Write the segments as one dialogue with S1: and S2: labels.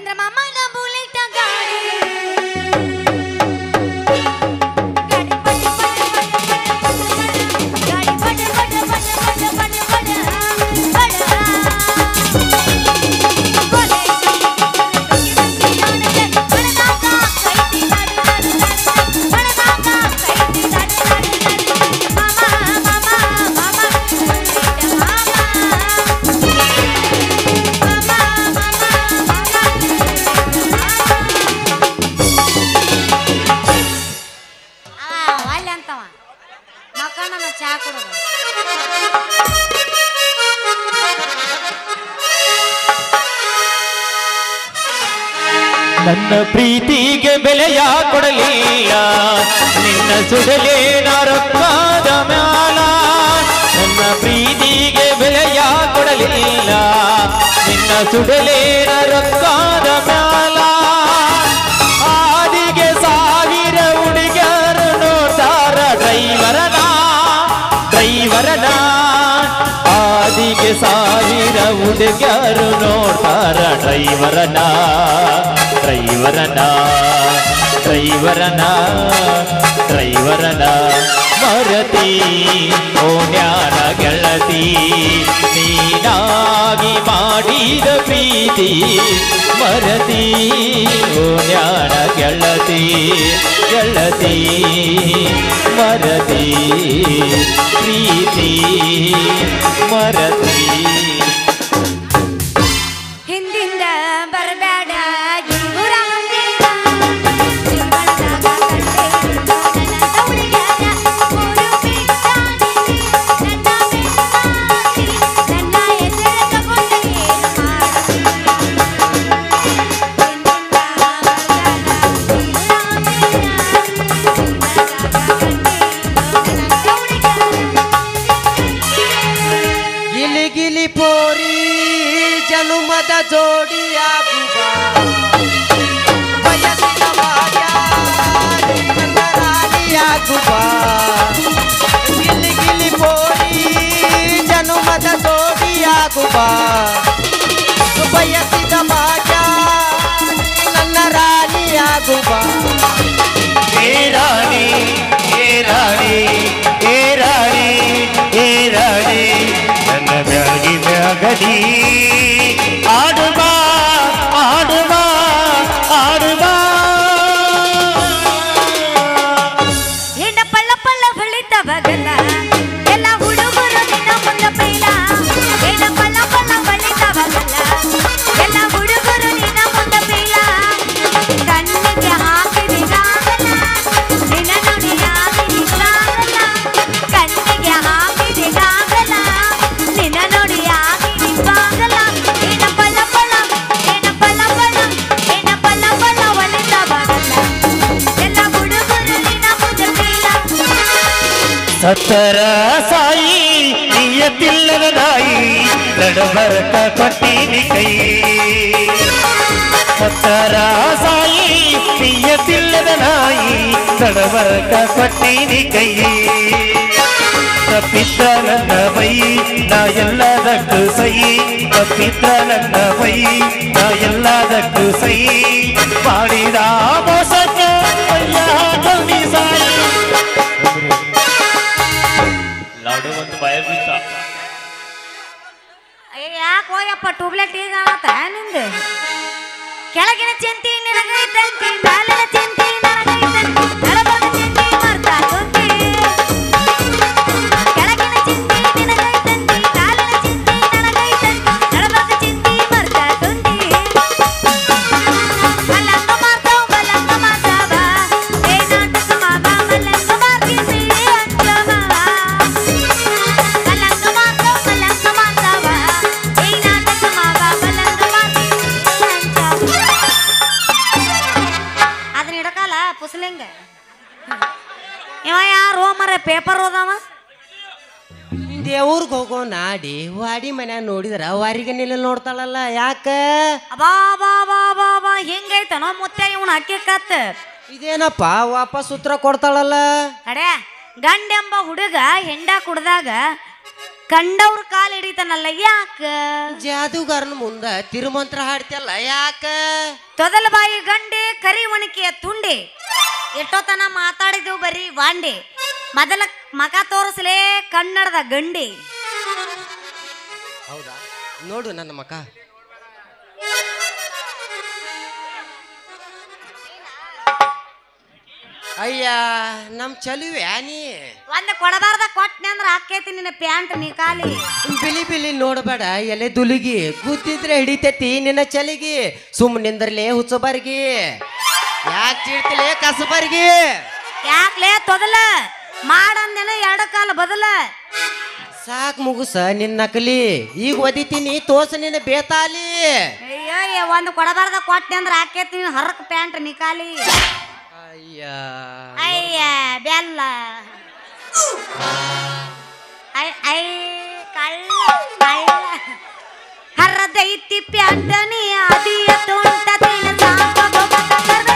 S1: ಚಂದ್ರಮಾಮನ bullet ಗಾಡಿ
S2: ನನ್ನ ಪ್ರೀತಿಗೆ ಬೆಲೆಯ ಕೊಡಲಿಲ್ಲ ನಿನ್ನ ಸುಡಲೇನ ರೊಕ್ಕದ ಮ್ಯಾಲ ನನ್ನ ಪ್ರೀತಿಗೆ ಬೆಲೆಯ ಕೊಡಲಿಲ್ಲ ನಿನ್ನ ಸುಡಲೇನ ರೊಕ್ಕದ ಮ್ಯಾಲ ಆದಿಗೆ ಸಾವಿರ ಹುಡುಗರು ನೋಡ್ತಾರ ಡ್ರೈವರನ ಆದಿಗೆ ಸಾವಿರ ಹುಡುಗರು ನೋಡ್ತಾರ ಡ್ರೈವರನ ಮರತಿ ಓಣ್ಯಾನ ಗೆಳತಿ ನೀನಾಗಿ ಮಾಡಿದ ಪ್ರೀತಿ ಮರತಿ ಓಣ್ಯಾನ ಗೆಳತಿ ಮರತಿ ಪ್ರೀತಿ ಮರತಿ
S1: ಹಿಂದಿಂದ ಬರಬೇಡ
S3: ಜನುಮದ ಜೋಡಿಯಾಗುವ ಬಯಸಿದ ಭಾಗ್ಯ ನನ್ನ ರಾಣಿಯಾಗುವ ಗಿಲಿ ಗಿಲಿ ಪೋರಿ ಜನುಮದ ಜೋಡಿಯಾಗುವ ಬಯಸಿದ ಭಾಗ್ಯ ನನ್ನ ರಾಣಿಯಾಗುವ
S2: ಹೇ ರಾಣಿ ಹೇ ರಾಣಿ ಹೇ ರಾಣಿ ಹೇ ರಾಣಿ ನನ್ನ ಬ್ಯಾಗಿ ಬ್ಯಾಗಡಿ ಆಡುಬಾ ಆಡುಬಾ ಆಡುಬಾ
S1: ಹೆಣ್ಣ ಪಳ್ಳ ಪಳ್ಳ ಹೊಳಿತವಗಲ್ಲ ಎಲ್ಲ ಹುಡುಗರು ನಿನ್ನ ಮುಂದ ಪೈಲ ಹೆಣ್ಣ ಪಳ್ಳ ಪಳ್ಳ ಹೊಳಿತವಗಲ್ಲ ಎಲ್ಲ ಹುಡುಗರು ನಿನ್ನ ಮುಂದ ಪೈಲ ಕಣ್ಣಿಗೆ ಹಾಕಿದಿರಾಗಲ್ಲ ನಿನ್ನ ನುಡಿಯಾಗಿ ನಿಂತಾಗಲ್ಲ ಕಣ್ಣಿಗೆ ಹಾಕಿದಿರಾಗಲ್ಲ ನಿನ್ನ ನುಡಿಯಾಗಿ ನಿಂತಾಗಲ್ಲ ಹೆಣ್ಣ ಪಳ್ಳ ಪಳ್ಳ ಹೆಣ್ಣ ಪಳ್ಳ ಪಳ್ಳ ಹೆಣ್ಣ ಪಳ್ಳ ಪಳ್ಳ ಹೊಳಿತವಗಲ್ಲ ಎಲ್ಲ ಹುಡುಗರು ನಿನ್ನ ಮುಂದ ಪೈಲ
S2: ಸತ್ತರ ಸಾಯಿ ನಿಯತಿಲ್ಲದ ನಾಯಿ ನಡಬರ್ಕ ಕೊಟ್ಟಿನಿ ಕೈ ಸತ್ತರ ಸಾಯಿ ನಿಯತಿಲ್ಲದ ನಾಯಿ ನಡಬರ್ಕ ಕೊಟ್ಟಿನಿ ಕೈ ತಪ್ಪಿದ್ದ ನನ್ನ ಬೈ ನಾ ಎಲ್ಲದಕ್ಕೂ ಸೈ ತಪ್ಪಿದ್ದ ನನ್ನ ಬೈ ನಾ ಎಲ್ಲದಕ್ಕೂ ಸೈ ಮಾಡಿದ ಮೋಸಕ್ಕೆ ಕಲ್ವಿ ಸಾಯಿ ಲಾಡು ಒಂದು ಭಯ ಬಿತ್ತ
S1: ಯಾಕೆ ಹೋಯಪ್ಪ ಟ್ಯೂಬ್ಲೈಟ್ ಈಗ ಆಗತ್ತ ನಿಂದು ಕೆಳಗಿನ ಚಿಂತಿ ನಿನಗೈತಂತಿ ಮೇಲಿನ ಚಿಂತಿ ನನಗೈತಂತಿ ಕೆಳಬಾಗ ಚಿಂತಿ ಮರ್ತಾ ಕುಂತಿ ಕೆಳಗಿನ ಚಿಂತಿ ನಿನಗೈತಂತಿ ಮೇಲಿನ ಚಿಂತಿ ನನಗೈತಂತಿ ಕೆಳಬಾಗ ಚಿಂತಿ ಮರ್ತಾ ಕುಂತಿ ಮಲ್ಲಂಗ ಮಾರ್ತಾವ ಏ ನಾಟಕ ಮಾವ ಮಲ್ಲಂಗ ಮಾರ್ತಿ ಅಂಜವ ಮಲ್ಲಂಗ ಮಾರ್ತಾವ ಏ ನಾಟಕ ಮಾವ ಮಲ್ಲಂಗ ಮಾರ್ತಿ ಅಂಜವ ಅದನ್ನ ಇಡಕಲ್ಲ ಪುಸ್ಲಿಂಗ ಇವ ಯಾರು ಮರ ಪೇಪರ್ ಓದವ
S3: ದೇವ್ರಿಗೆ ಹೋಗೋ ನಾಡಿ ವಾಡಿ ಮನ್ಯಾಗ ನೋಡಿದ್ರ ವಾರಿಗೆ ನಿಲ್ಲ ನೋಡ್ತಾಳಲ್ಲ ಯಾಕ
S1: ಅಬಾ ಬಾ ಬಾ ಬಾ ಬಾ ಹೆಂಗೈತನೋ ಮುತ್ತೆ ಇವನು ಅಕ್ಕಿ ಕತ್
S3: ಇದೇನಪ್ಪ ವಾಪಸ್ ಉತ್ತರ ಕೊಡ್ತಾಳಲ್ಲ
S1: ಅಡೆ ಗಂಡೆಂಬ ಹುಡುಗ ಹೆಂಡ ಕುಡ್ದಾಗ ಕಂಡವ್ರ ಕಾಲ್ ಹಿಡಿತಾನಲ್ಲ ಯಾಕ
S3: ಜಾದುಗಾರನ ಮುಂದ ತಿರುಮಂತ್ರ ಹಾಡ್ತಿಯಲ್ಲ ಯಾಕ
S1: ತೊದಲ ಬಾಯಿ ಗಂಡೆ ಕರಿ ಒಣಕಿಯ ತುಂಡೆ ಎಷ್ಟೋತನ ಮಾತಾಡಿದೆವು ಬರೀ ವಾಂಡೆ ಮೊದಲ ಮಗ ತೋರಿಸಲೇ ಕನ್ನಡದ ಗಂಡೆ.
S3: ಹೌದಾ ನೋಡು ನನ್ನ ಮಕ. ಅಯ್ಯ ನಮ್ ಚಲುವೆ ನೀ
S1: ಒಂದ್ ಕೊಡಬಾರ್ದ ಕೊಟ್ಟನೆ ಅಂದ್ರ ಹಾಕೈತಿ ನಿನ್ನ ಪ್ಯಾಂಟ್ ನೀ ಖಾಲಿ.
S3: ಬಿಲಿ ಬಿಲಿ ನೋಡಬೇಡ ಎಲೆ ದುಲಿಗಿ ಕೂತಿದ್ರೆ ಹಿಡಿತೈತಿ ನಿನ್ನ ಚಲಿಗಿ. ಸುಮ್ಮನಿಂದ್ರಲೇ ಹುಚ್ಚಬರ್ಗಿ ಯಾಕೆ ಚೀಡ್ತಿಲೇ ಕಸಬರ್ಗಿ.
S1: ಯಾಕ್ಲೇ ತೊದಲ ಮಾಡಂದೇನ ಎರಡು ಕಾಲ ಬದಲ.
S3: ಸಾಕ್ ಮುಗುಸ ನಿನ್ನ ನಕಲಿ ಈಗ ಒದಿತೀನಿ ತೋಸ ನಿನ್ನ ಬೇತಾಲಿ.
S1: ಅಯ್ಯೋ ಒಂದ್ ಕೊಡಬಾರ್ದ ಕೊಟ್ಟನೆ ಅಂದ್ರ ಹಾಕೈತಿ ನಿನ್ನ ಹರಕ್ ಪ್ಯಾಂಟ್ ನೀ ಖಾಲಿ.
S3: ಅಯ್ಯ
S1: ಅಯ್ಯ ಬೆಲ್ಲ ಐ ಕಳ್ಳ ಕಳ್ಳ ಹರದೈತಿ ಪ್ಯಾಂಟ ನೀ ಅದಿಯ ತುಂಟ ತಿನ ಸಾಂಬ ಗೊಬ್ಬರ ಕರ್ದ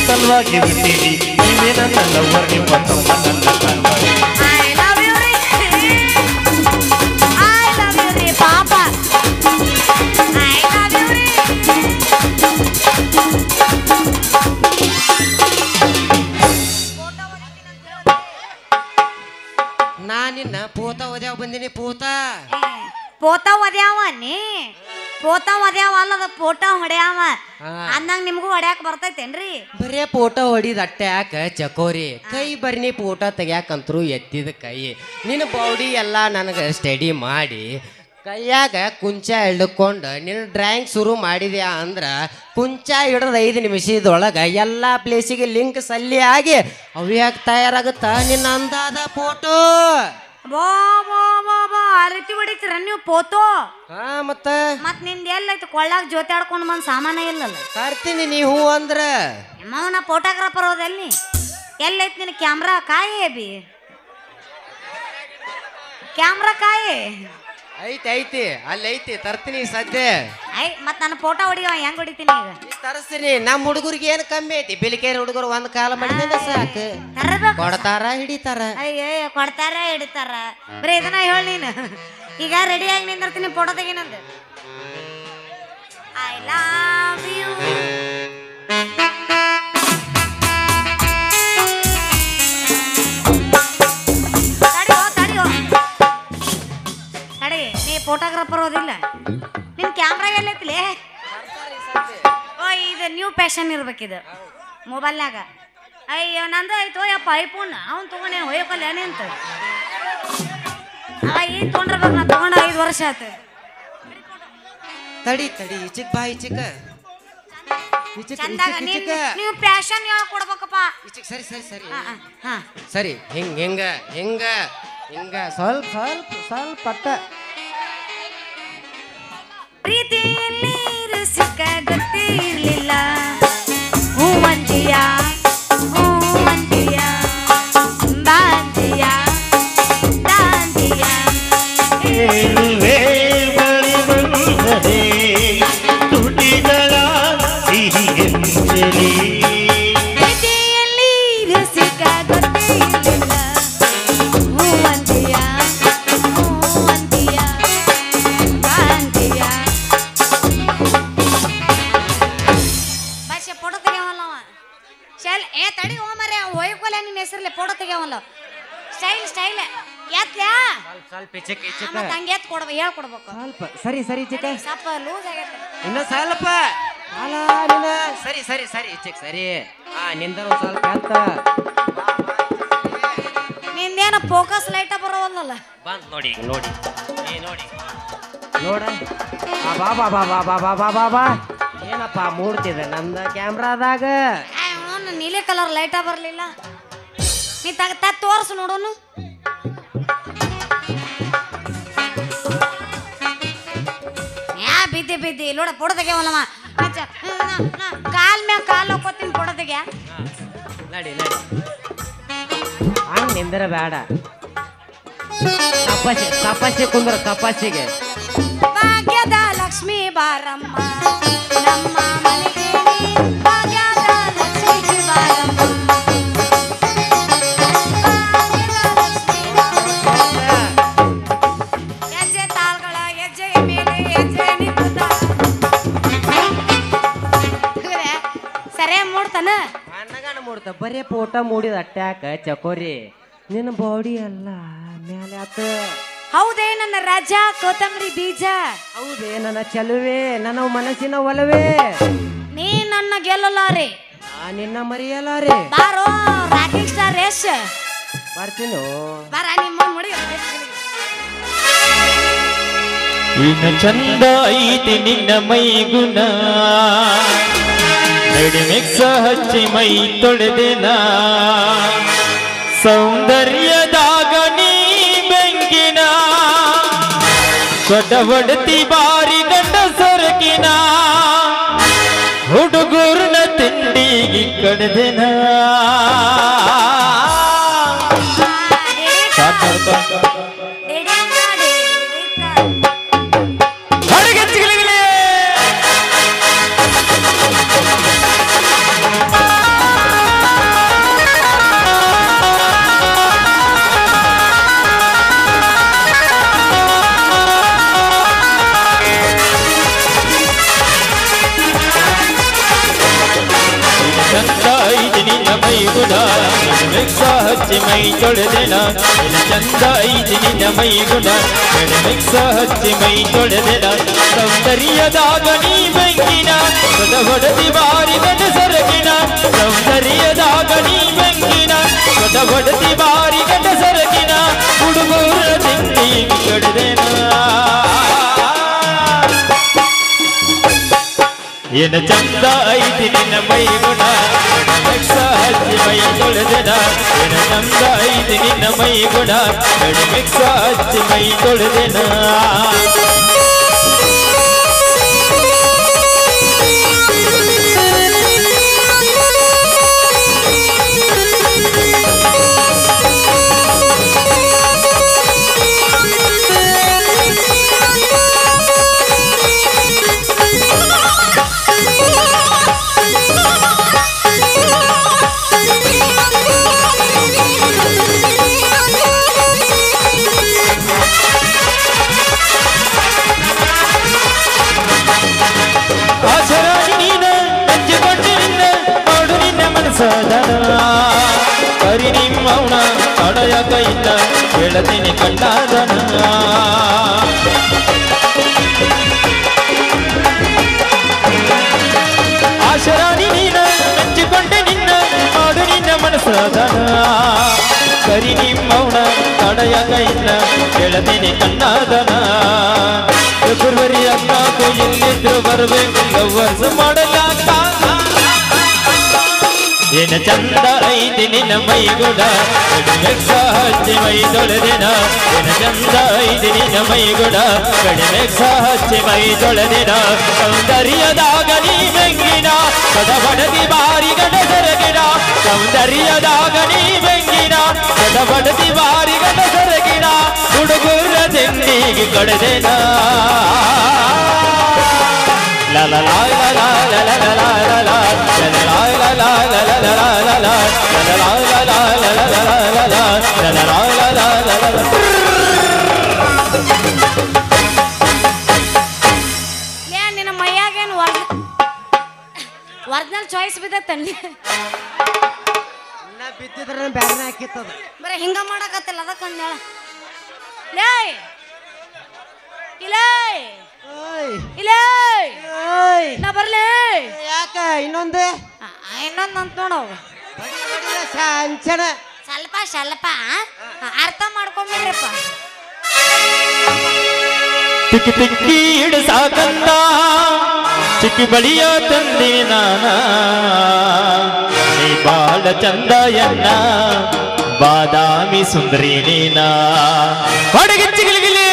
S2: ಸಲುವಾಗಿ ಬಿಟ್ಟಿರಿ ನೀವೇನ ನನ್ನ ವರ್ಣಿ ಬಂದು ನನ್ನ ಕಾಲ್ವಾಡಿ.
S1: I love you ರೀ ಪಾಪ I love you ರೀ.
S3: ನಾ ನಿನ್ನ ಪೋತ ಓದ್ಯಾವ ಬಂದಿನಿ ಪೋತ.
S1: ಪೋತ ಒದ್ಯಾವ ನೀ ಪೋತ ಒದ್ಯಾವ ಅಲ್ಲದ ಫೋಟೋ ಹೊಡ್ಯಾವ ಅಂದಂಗ ನಿಮ್ಗೂ ಹೊಡ್ಯಾಕ ಬರ್ತೈತೇನ್ರಿ?
S3: ಬರೇ ಫೋಟೋ ಹೊಡಿದ ಅಟ್ಟೆ ಯಾಕ ಚಕೋರಿ ಕೈ ಬರ್ನಿ ಫೋಟೋ ತೆಗ್ಯಾಕಂತ್ರು ಎತ್ತಿದ ಕೈ. ನಿನ್ನ ಬಾಡಿ ಎಲ್ಲ ನನಗೆ ಸ್ಟಡಿ ಮಾಡಿ ಕೈಯಾಗ ಕುಂಚ ಹಿಡ್ಕೊಂಡು ನಿನ್ನ ಡ್ರಾಯಿಂಗ್ ಶುರು ಮಾಡಿದ್ಯಾ ಅಂದ್ರ ಕುಂಚ ಹಿಡಿದ 5 ನಿಮಿಷದೊಳಗೆ ಎಲ್ಲ ಪ್ಲೇಸಿಗೆ ಲಿಂಕ್ ಸಲ್ಲಿ ಆಗಿ ಅವ್ಯಾಗ ತಯಾರಾಗುತ್ತ ನಿನ್ನ ಅಂದಾದ ಫೋಟೋ.
S1: ಬಾ ಬಾ ಬಾ ಬಾ ಆ ರೀತಿ ಹೊಡಿತೀರ ನೀವು ಪೋತೋ?
S3: ಮತ್ತ
S1: ನಿಂದ ಎಲ್ಲೈತಿ ಕೊಳ್ಳಾಗ ಜೊತೆ ಆಡ್ಕೊಂಡು ಬಂದ್ ಸಾಮಾನ ಇಲ್ಲಲ್ಲ.
S3: ತರ್ತೀನಿ ನೀವು ಅಂದ್ರ
S1: ನಾ ಫೋಟೋಗ್ರಾಫರ್ ಹೋದಲ್ಲಿ ಎಲ್ಲೈತಿ ನಿನ್ನ ಕ್ಯಾಮ್ರಾ ಕಾಯಿ ಬಿ ಕ್ಯಾಮ್ರಾ ಕಾಯಿ
S3: ಐತಿ ಐತಿ ಅಲ್ಲಿ ಐತಿ ತರ್ತೀನಿ ಸದ್ಯ.
S1: ಮತ್ ನನ್ನ ಫೋಟೋ ಹೊಡಿಯೋ ಹೆಂಗ್ ಹೊಡಿತೀನಿ ಈಗ?
S3: ತರಿಸ್ತೀನಿ. ನಮ್ಮ ಹುಡುಗರಿಗೆ ಏನು ಕಮ್ಮಿ ಐತಿ ಬಿಲಿಕೇರಿ ಹುಡುಗರು ಒಂದ್ ಕಾಲ ಮಾಡಿದ್ರೆ ಸಾಕು.
S1: ತರಬೇಕು
S3: ಕೊಡ್ತಾರ ಹಿಡಿತಾರ.
S1: ಅಯ್ಯೋ ಕೊಡ್ತಾರ ಹಿಡಿತಾರ ಬರೀ ಇದನ್ನ ಹೇಳಿ ನೀನು. ಈಗ ರೆಡಿಯಾಗಿ ನಿಂದಿರ್ತೀನಿ ಫೋಟೋ ತೆಗಿನಂದು. ಐ ಲವ್ ಯು ತಡಿ ನೀ ಫೋಟೋಗ್ರಾಫರ್ ಓದಿಲ್ಲ ನಿನ್ ಕ್ಯಾಮ್ರಾ ಎಲ್ಲೈತಿಲೇ? ಓ ಇದು ನ್ಯೂ ಫ್ಯಾಷನ್ ಇರ್ಬೇಕಿದು ಮೊಬೈಲ್ನಾಗ. ಅಯ್ಯೋ ನಂದು ಆಯ್ತು ಯಪ್ಪ ಐಫೋನ್ ಅವ್ನು ತಗೊಂಡೇನು ಹೊಯ್ಯಕಲ್ಲ ಏನೇಂತ ಅವ ಈಗ ತೊಗೊಂಡಿರ್ಬೇಕು. ನಾ ತಗೊಂಡು 5 ವರ್ಷ ಆಯ್ತು.
S3: ತಡಿ ತಡಿ ಈಚಿಕ್ ಬಾ ಈಚಿಕ
S1: ಚಂದಾಗ ನೀವು ಫ್ಯಾಷನ್ ಹೇಳ ಕೊಡ್ಬೇಕಪ್ಪ.
S3: ಈಚಿಕ್ ಸರಿ ಸರಿ ಸರಿ
S1: ಹಾ
S3: ಸರಿ ಹಿಂಗ ಹಿಂಗ ಹಿಂಗ ಹಿಂಗ ಸ್ವಲ್ಪ ಸ್ವಲ್ಪ ಸ್ವಲ್ಪ ಅಟ್ಟ.
S1: ಪ್ರೀತಿಯಲ್ಲಿ ಸಿಕ್ಕ ಗೊತ್ತಿರ್ಲಿಲ್ಲ ಹೂವಂತಿಯ ಹೂವಂತಿಯ ಬಾಂತಿಯ ದಾಂತಿಯ
S2: ಹೇಳುವೆ ಬಳಿ ಬಂದರೆ ತುಟಿಗಳ ಸಿಹಿಯಂಜಲಿ.
S1: ಪ್ರೀತಿಯಲ್ಲಿ ಸಿಕ್ಕ ಗೊತ್ತಿರ್ಲಿಲ್ಲ ಹೂವಂತಿಯ ಹೂವಂತಿಯ ಬಾಂತಿಯ. ಭಾಷೆ ಫೋಟೋ ತೆಗಿಯವಲ್ಲವ ಶೈಲ್ ಏ ತಡಿ ಹೋ ಮರೆ ಹೋಯ್ಕೊಲ್ಲ ನಿನ್ನ ಹೆಸರಲ್ಲಿ ಫೋಟೋ ತೆಗಿಯವಲ್ಲ. ಸ್ಟೈಲ್ ಸ್ಟೈಲ್ ಎತ್ಲ್ಯಾ
S3: ಸ್ವಲ್ಪ ಈಚಿಕ್ ಈಚಿಕ
S1: ಮತ್ತೆ ಹಂಗೆ ಎತ್ ಕೊಡ್ಬೇಕು ಹೇಳ್ಕೊಡ್ಬೇಕು.
S3: ಸ್ವಲ್ಪ ಸರಿ ಸರಿ ಈಚಿಕ
S1: ಸ್ವಲ್ಪ ಲೂಸ್ ಆಗೈತೆ.
S3: ಇನ್ನ ಸ್ವಲ್ಪ ಅಲ್ಲ ನಿನ್ನ ಸರಿ ಸರಿ ಸರಿ ಈಚಿಕ್ ಸರಿ. ನಿಂದ ಸ್ವಲ್ಪ ಎತ್ತ
S1: ನಿಂದೇನ ಫೋಕಸ್ ಲೈಟ ಬರೋವಲ್ಲ.
S3: ಬಂದ್ ನೋಡಿ ನೋಡಿ ಏ ನೋಡಿ ನೋಡ ಬಾ ಬಾ ಬಾ ಬಾ ಬಾ ಬಾ ಬಾ ಬಾ ಬಾ ಏನಪ್ಪ ಮೂಡ್ತಿದೆ ನಂದ ಕ್ಯಾಮ್ರಾದಾಗ.
S1: ನೀಲಿ ಕಲರ್ ಲೈಟ ಬರ್ಲಿಲ್ಲ ನೀ ತೋರ್ಸು ನೋಡೋನು. ಬಿದ್ದಿ ಬಿದ್ದಿ ನೋಡ ಫೋಟೋ ತೆಗಿಯವಲ್ಲಮ್ಮ ಕಾಲ್ ಮ್ಯಾಗ ಕಾಲ್ ಹೋಗ್ಕೋತೀನಿ ಫೋಟೋ ತೆಗಿಯ
S3: ನಡಿ ನಡಿ ಹಂಗ ನಿಂದ್ರ ಬೇಡ ಕಪಾಸಿ ಕುಂದ್ರ ಕಪಾಸಿಗೆ
S1: ಭಾಗ್ಯದ ಲಕ್ಷ್ಮೀ ಬಾರಮ್ಮ ನಮ್ಮ ಮನೆಗೆ ಭಾಗ್ಯದ ಲಕ್ಷ್ಮೀ ಬಾರಮ್ಮ ಹೆಜ್ಜೆ ತಾಳ್ಗಳ ಹೆಜ್ಜೆಯ ಮೇಲೆ ಹೆಜ್ಜೆ ನಿಂತ ಸರಿಯಾಗಿ ಮೂಡ್ತಾನ
S3: ಅನ್ನಗಾನ ಮೂಡ್ತ ಬರೀ ಫೋಟೋ ಮೂಡಿದ ಅಟ್ಯಾಕ ಚಕೋರಿ ನಿನ್ನ ಬಾಡಿ ಅಲ್ಲ ಮ್ಯಾಲೆ ಆತ
S1: ಹೌದೇ ನನ್ನ ರಾಜ ಕೊತ್ತಂಬರಿ ಬೀಜ
S3: ಹೌದೇ ನನ್ನ ಚಲುವೆ ನನ್ನ ಮನಸ್ಸಿನ ಒಲವೇ
S1: ನೀ ನನ್ನ ಗೆಲ್ಲಲಾರೆ
S3: ನಿನ್ನ ಮರೆಯಲಾರೆ
S1: ಬಾರೋ ರಾಕಿಂಗ್ ಸ್ಟಾರ್ ರೇಸ್
S3: ಬರ್ತೀನೋ
S1: ಬಾರ ನಿಮ್ಮ ನೋಡಿ
S2: ಇನ್ನು ಚಂದ ಐತಿ ನಿನ್ನ ಮೈಗುಣ ಮಿಕ್ಸ ಹಚ್ಚಿ ಮೈ ತೊಳೆದೆನ ಸೌಂದರ್ಯದಾಗ ನೀ ಬೆಂಕಿನ ಕೊಡವಡತಿ ಬಾರಿ ಗಂಡ ಸೊರಕಿನ ಹುಡುಗೂರ್ನ ತಿಂಡಿಗೆ ಕಡ್ದೆನ ಹಚ್ಚಿ ಮೈ ತೊಳೆದೆನ ಚಂದ ಐತಿ ನಿನ್ನ ಮೈಗುಣ ಮಿಕ್ಸ ಹಚ್ಚಿ ಮೈ ತೊಳೆದೆನ ಸೌಂದರ್ಯದಾಗ ನೀ ಬೆಂಕಿನ ಹೊಡದಿ ಬಾರಿ ಗಂಡ ಸರಕಿನ ಸೌಂದರ್ಯದಾಗ ನೀ ಬೆಂಕಿನ ಹೊಡದಿ ಬಾರಿ ಗಂಡ ಸರಕಿನ ಹುಡುಗರ ತಿಂಡಿಗೆ ಕಡ್ದೆನ ಏನ ಚಂದ ಐತಿ ನಿನ್ನ ಮೈಗುಣ ಮಿಕ್ಸ ಹಚ್ಚಿ ಮೈ ತೊಳೆದೆನ ಏನ ಚಂದ ಐತಿ ನಿನ್ನ ಮೈಗುಣ ಮಿಕ್ಸ ಹಚ್ಚಿ ಮೈ ತೊಳೆದೆನ ಕರಿ ನಿಮ್ಮವನ ತಡೆಯ ಕೈಯಿಂದ ಹೇಳತೀನಿ ಕಂಡಾದನ ಆಶರಾಣಿ ನೀನ ಮೆಚ್ಚಿಕೊಂಡೆ ನಿನ್ನ ಮಾಡು ನಿನ್ನ ಮನಸ್ಸದನ ಕರಿ ನಿಮ್ಮವನ ತಡೆಯ ಕೈಯಿಂದ ಹೇಳತೀನಿ ಕಂಡಾದನ ಫೆಬ್ರವರಿ 14 ಎಲ್ಲಿದ್ರು ಬರಬೇಕು ವರ್ಷ ಮಾಡಲ್ಲ ಏನ ಚಂದ ಐತಿ ನಿನ್ನ ಮೈಗುಣ ಮಿಕ್ಸ ಹಚ್ಚಿ ಮೈ ತೊಳೆದಿನ ಏನ ಚಂದ ಐತಿ ನಿನ್ನ ಮೈಗುಣ ಮಿಕ್ಸ ಹಚ್ಚಿ ಮೈ ತೊಳೆದಿನ ಸೌಂದರ್ಯದಾಗ ನೀ ಬೆಂಗಿನ ಕಡಬಡದಿ ಬಾರಿ ಗಂಡ ಸರಗಿನ ಸೌಂದರ್ಯದಾಗ ನೀ ಬೆಂಗಿನ ಕಡಬಡದಿ ಬಾರಿ ಗಂಡ ಸರಗಿನ ಹುಡುಗರ ತಿಂಡಿಗೆ ಕಳೆದೆನ la la la la la la la la la la la la la la la
S1: ನಿನ್ನ ಮೈಯಾಗೇನು ಒರಿಜಿನಲ್ ಚಾಯ್ಸ್ ಬಿದ್ದತ್ತಲ್ಲಿ
S3: ಬಿದ್ದಿದ್ರೆ ಬ್ಯಾರನೆ ಹಾಕಿತ್ತದ
S1: ಬರೀ ಹಿಂಗ ಮಾಡಕತ್ತಲ್ಲ ಅದಕ್ಕೆ ಅಂದೇಳ ಲೇ ಇಲೇ ಇಲೇ ನಾ ಬರ್ಲೇ
S3: ಯಾಕ ಇನ್ನೊಂದು
S1: ಅಂತ ನೋಡವ್
S3: ಸಂಚನ
S1: ಸ್ವಲ್ಪ ಸ್ವಲ್ಪ ಅರ್ಥ ಮಾಡ್ಕೊಂಬಿಡ್ರಪ್ಪ
S2: ತಿಕ್ಕಿ ತಿಕ್ಕಿ ಹಿಡಿಸಾಕಂದ ಚಿಕ್ಕಿ ಬಳಿಯ ತಂದೆ ನಾನ ನೀ ಬಾಳ ಚಂದ ಎನ್ನ ಬಾದಾಮಿ ಸುಂದರಿ ನೀನ ಹೊಡಗಿಚ್ಚಿಗಿಲಿಗಿಲಿ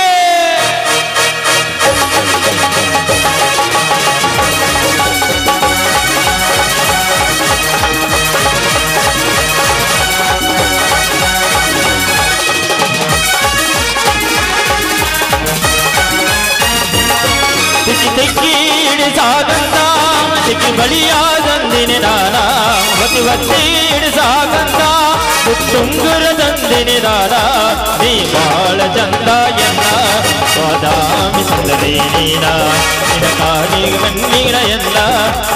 S2: ಬಳಿಯಾದಂದಿನಿ ನಾನ ಒತ್ತಿ ಒತ್ತಿ ಇಡಿಸಾಕಂದ ತುಂಗುರ ತಂದಿನಿ ದಾರ ನೀ ಬಾಳ ಚಂದ ಎನ್ನ ಬಾದಾಮಿ ಸುಂದರಿ ನೀನ ನಿನ ಕಾಲಿ ಕಣ್ಣೀರ ಎಲ್ಲ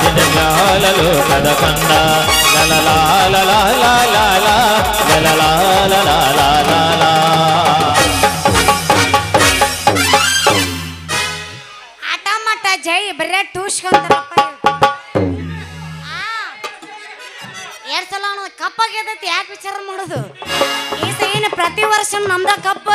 S2: ನಿನ ಮ್ಯಾಲ ಲೋಕದ ಕಂದ ಲಲಲಾಲಲಾಲಾಲ ಲಲಲಾಲಲಾಲಾಲ.
S1: ಆಟ ಮಟ ಜೈ ಬರೇ ಟೂಸ್ಕೊಂತಾರಪ್ಪ. ಎರಡ್ ಸಲ ಕಪ್ಪಾಗ್ಯದೈತಿ, ಯಾಕೆ ವಿಚಾರ ಮಾಡೋದು? ಈ ಏನು ಪ್ರತಿ ವರ್ಷ ನಮ್ದ ಕಪ್ಪ.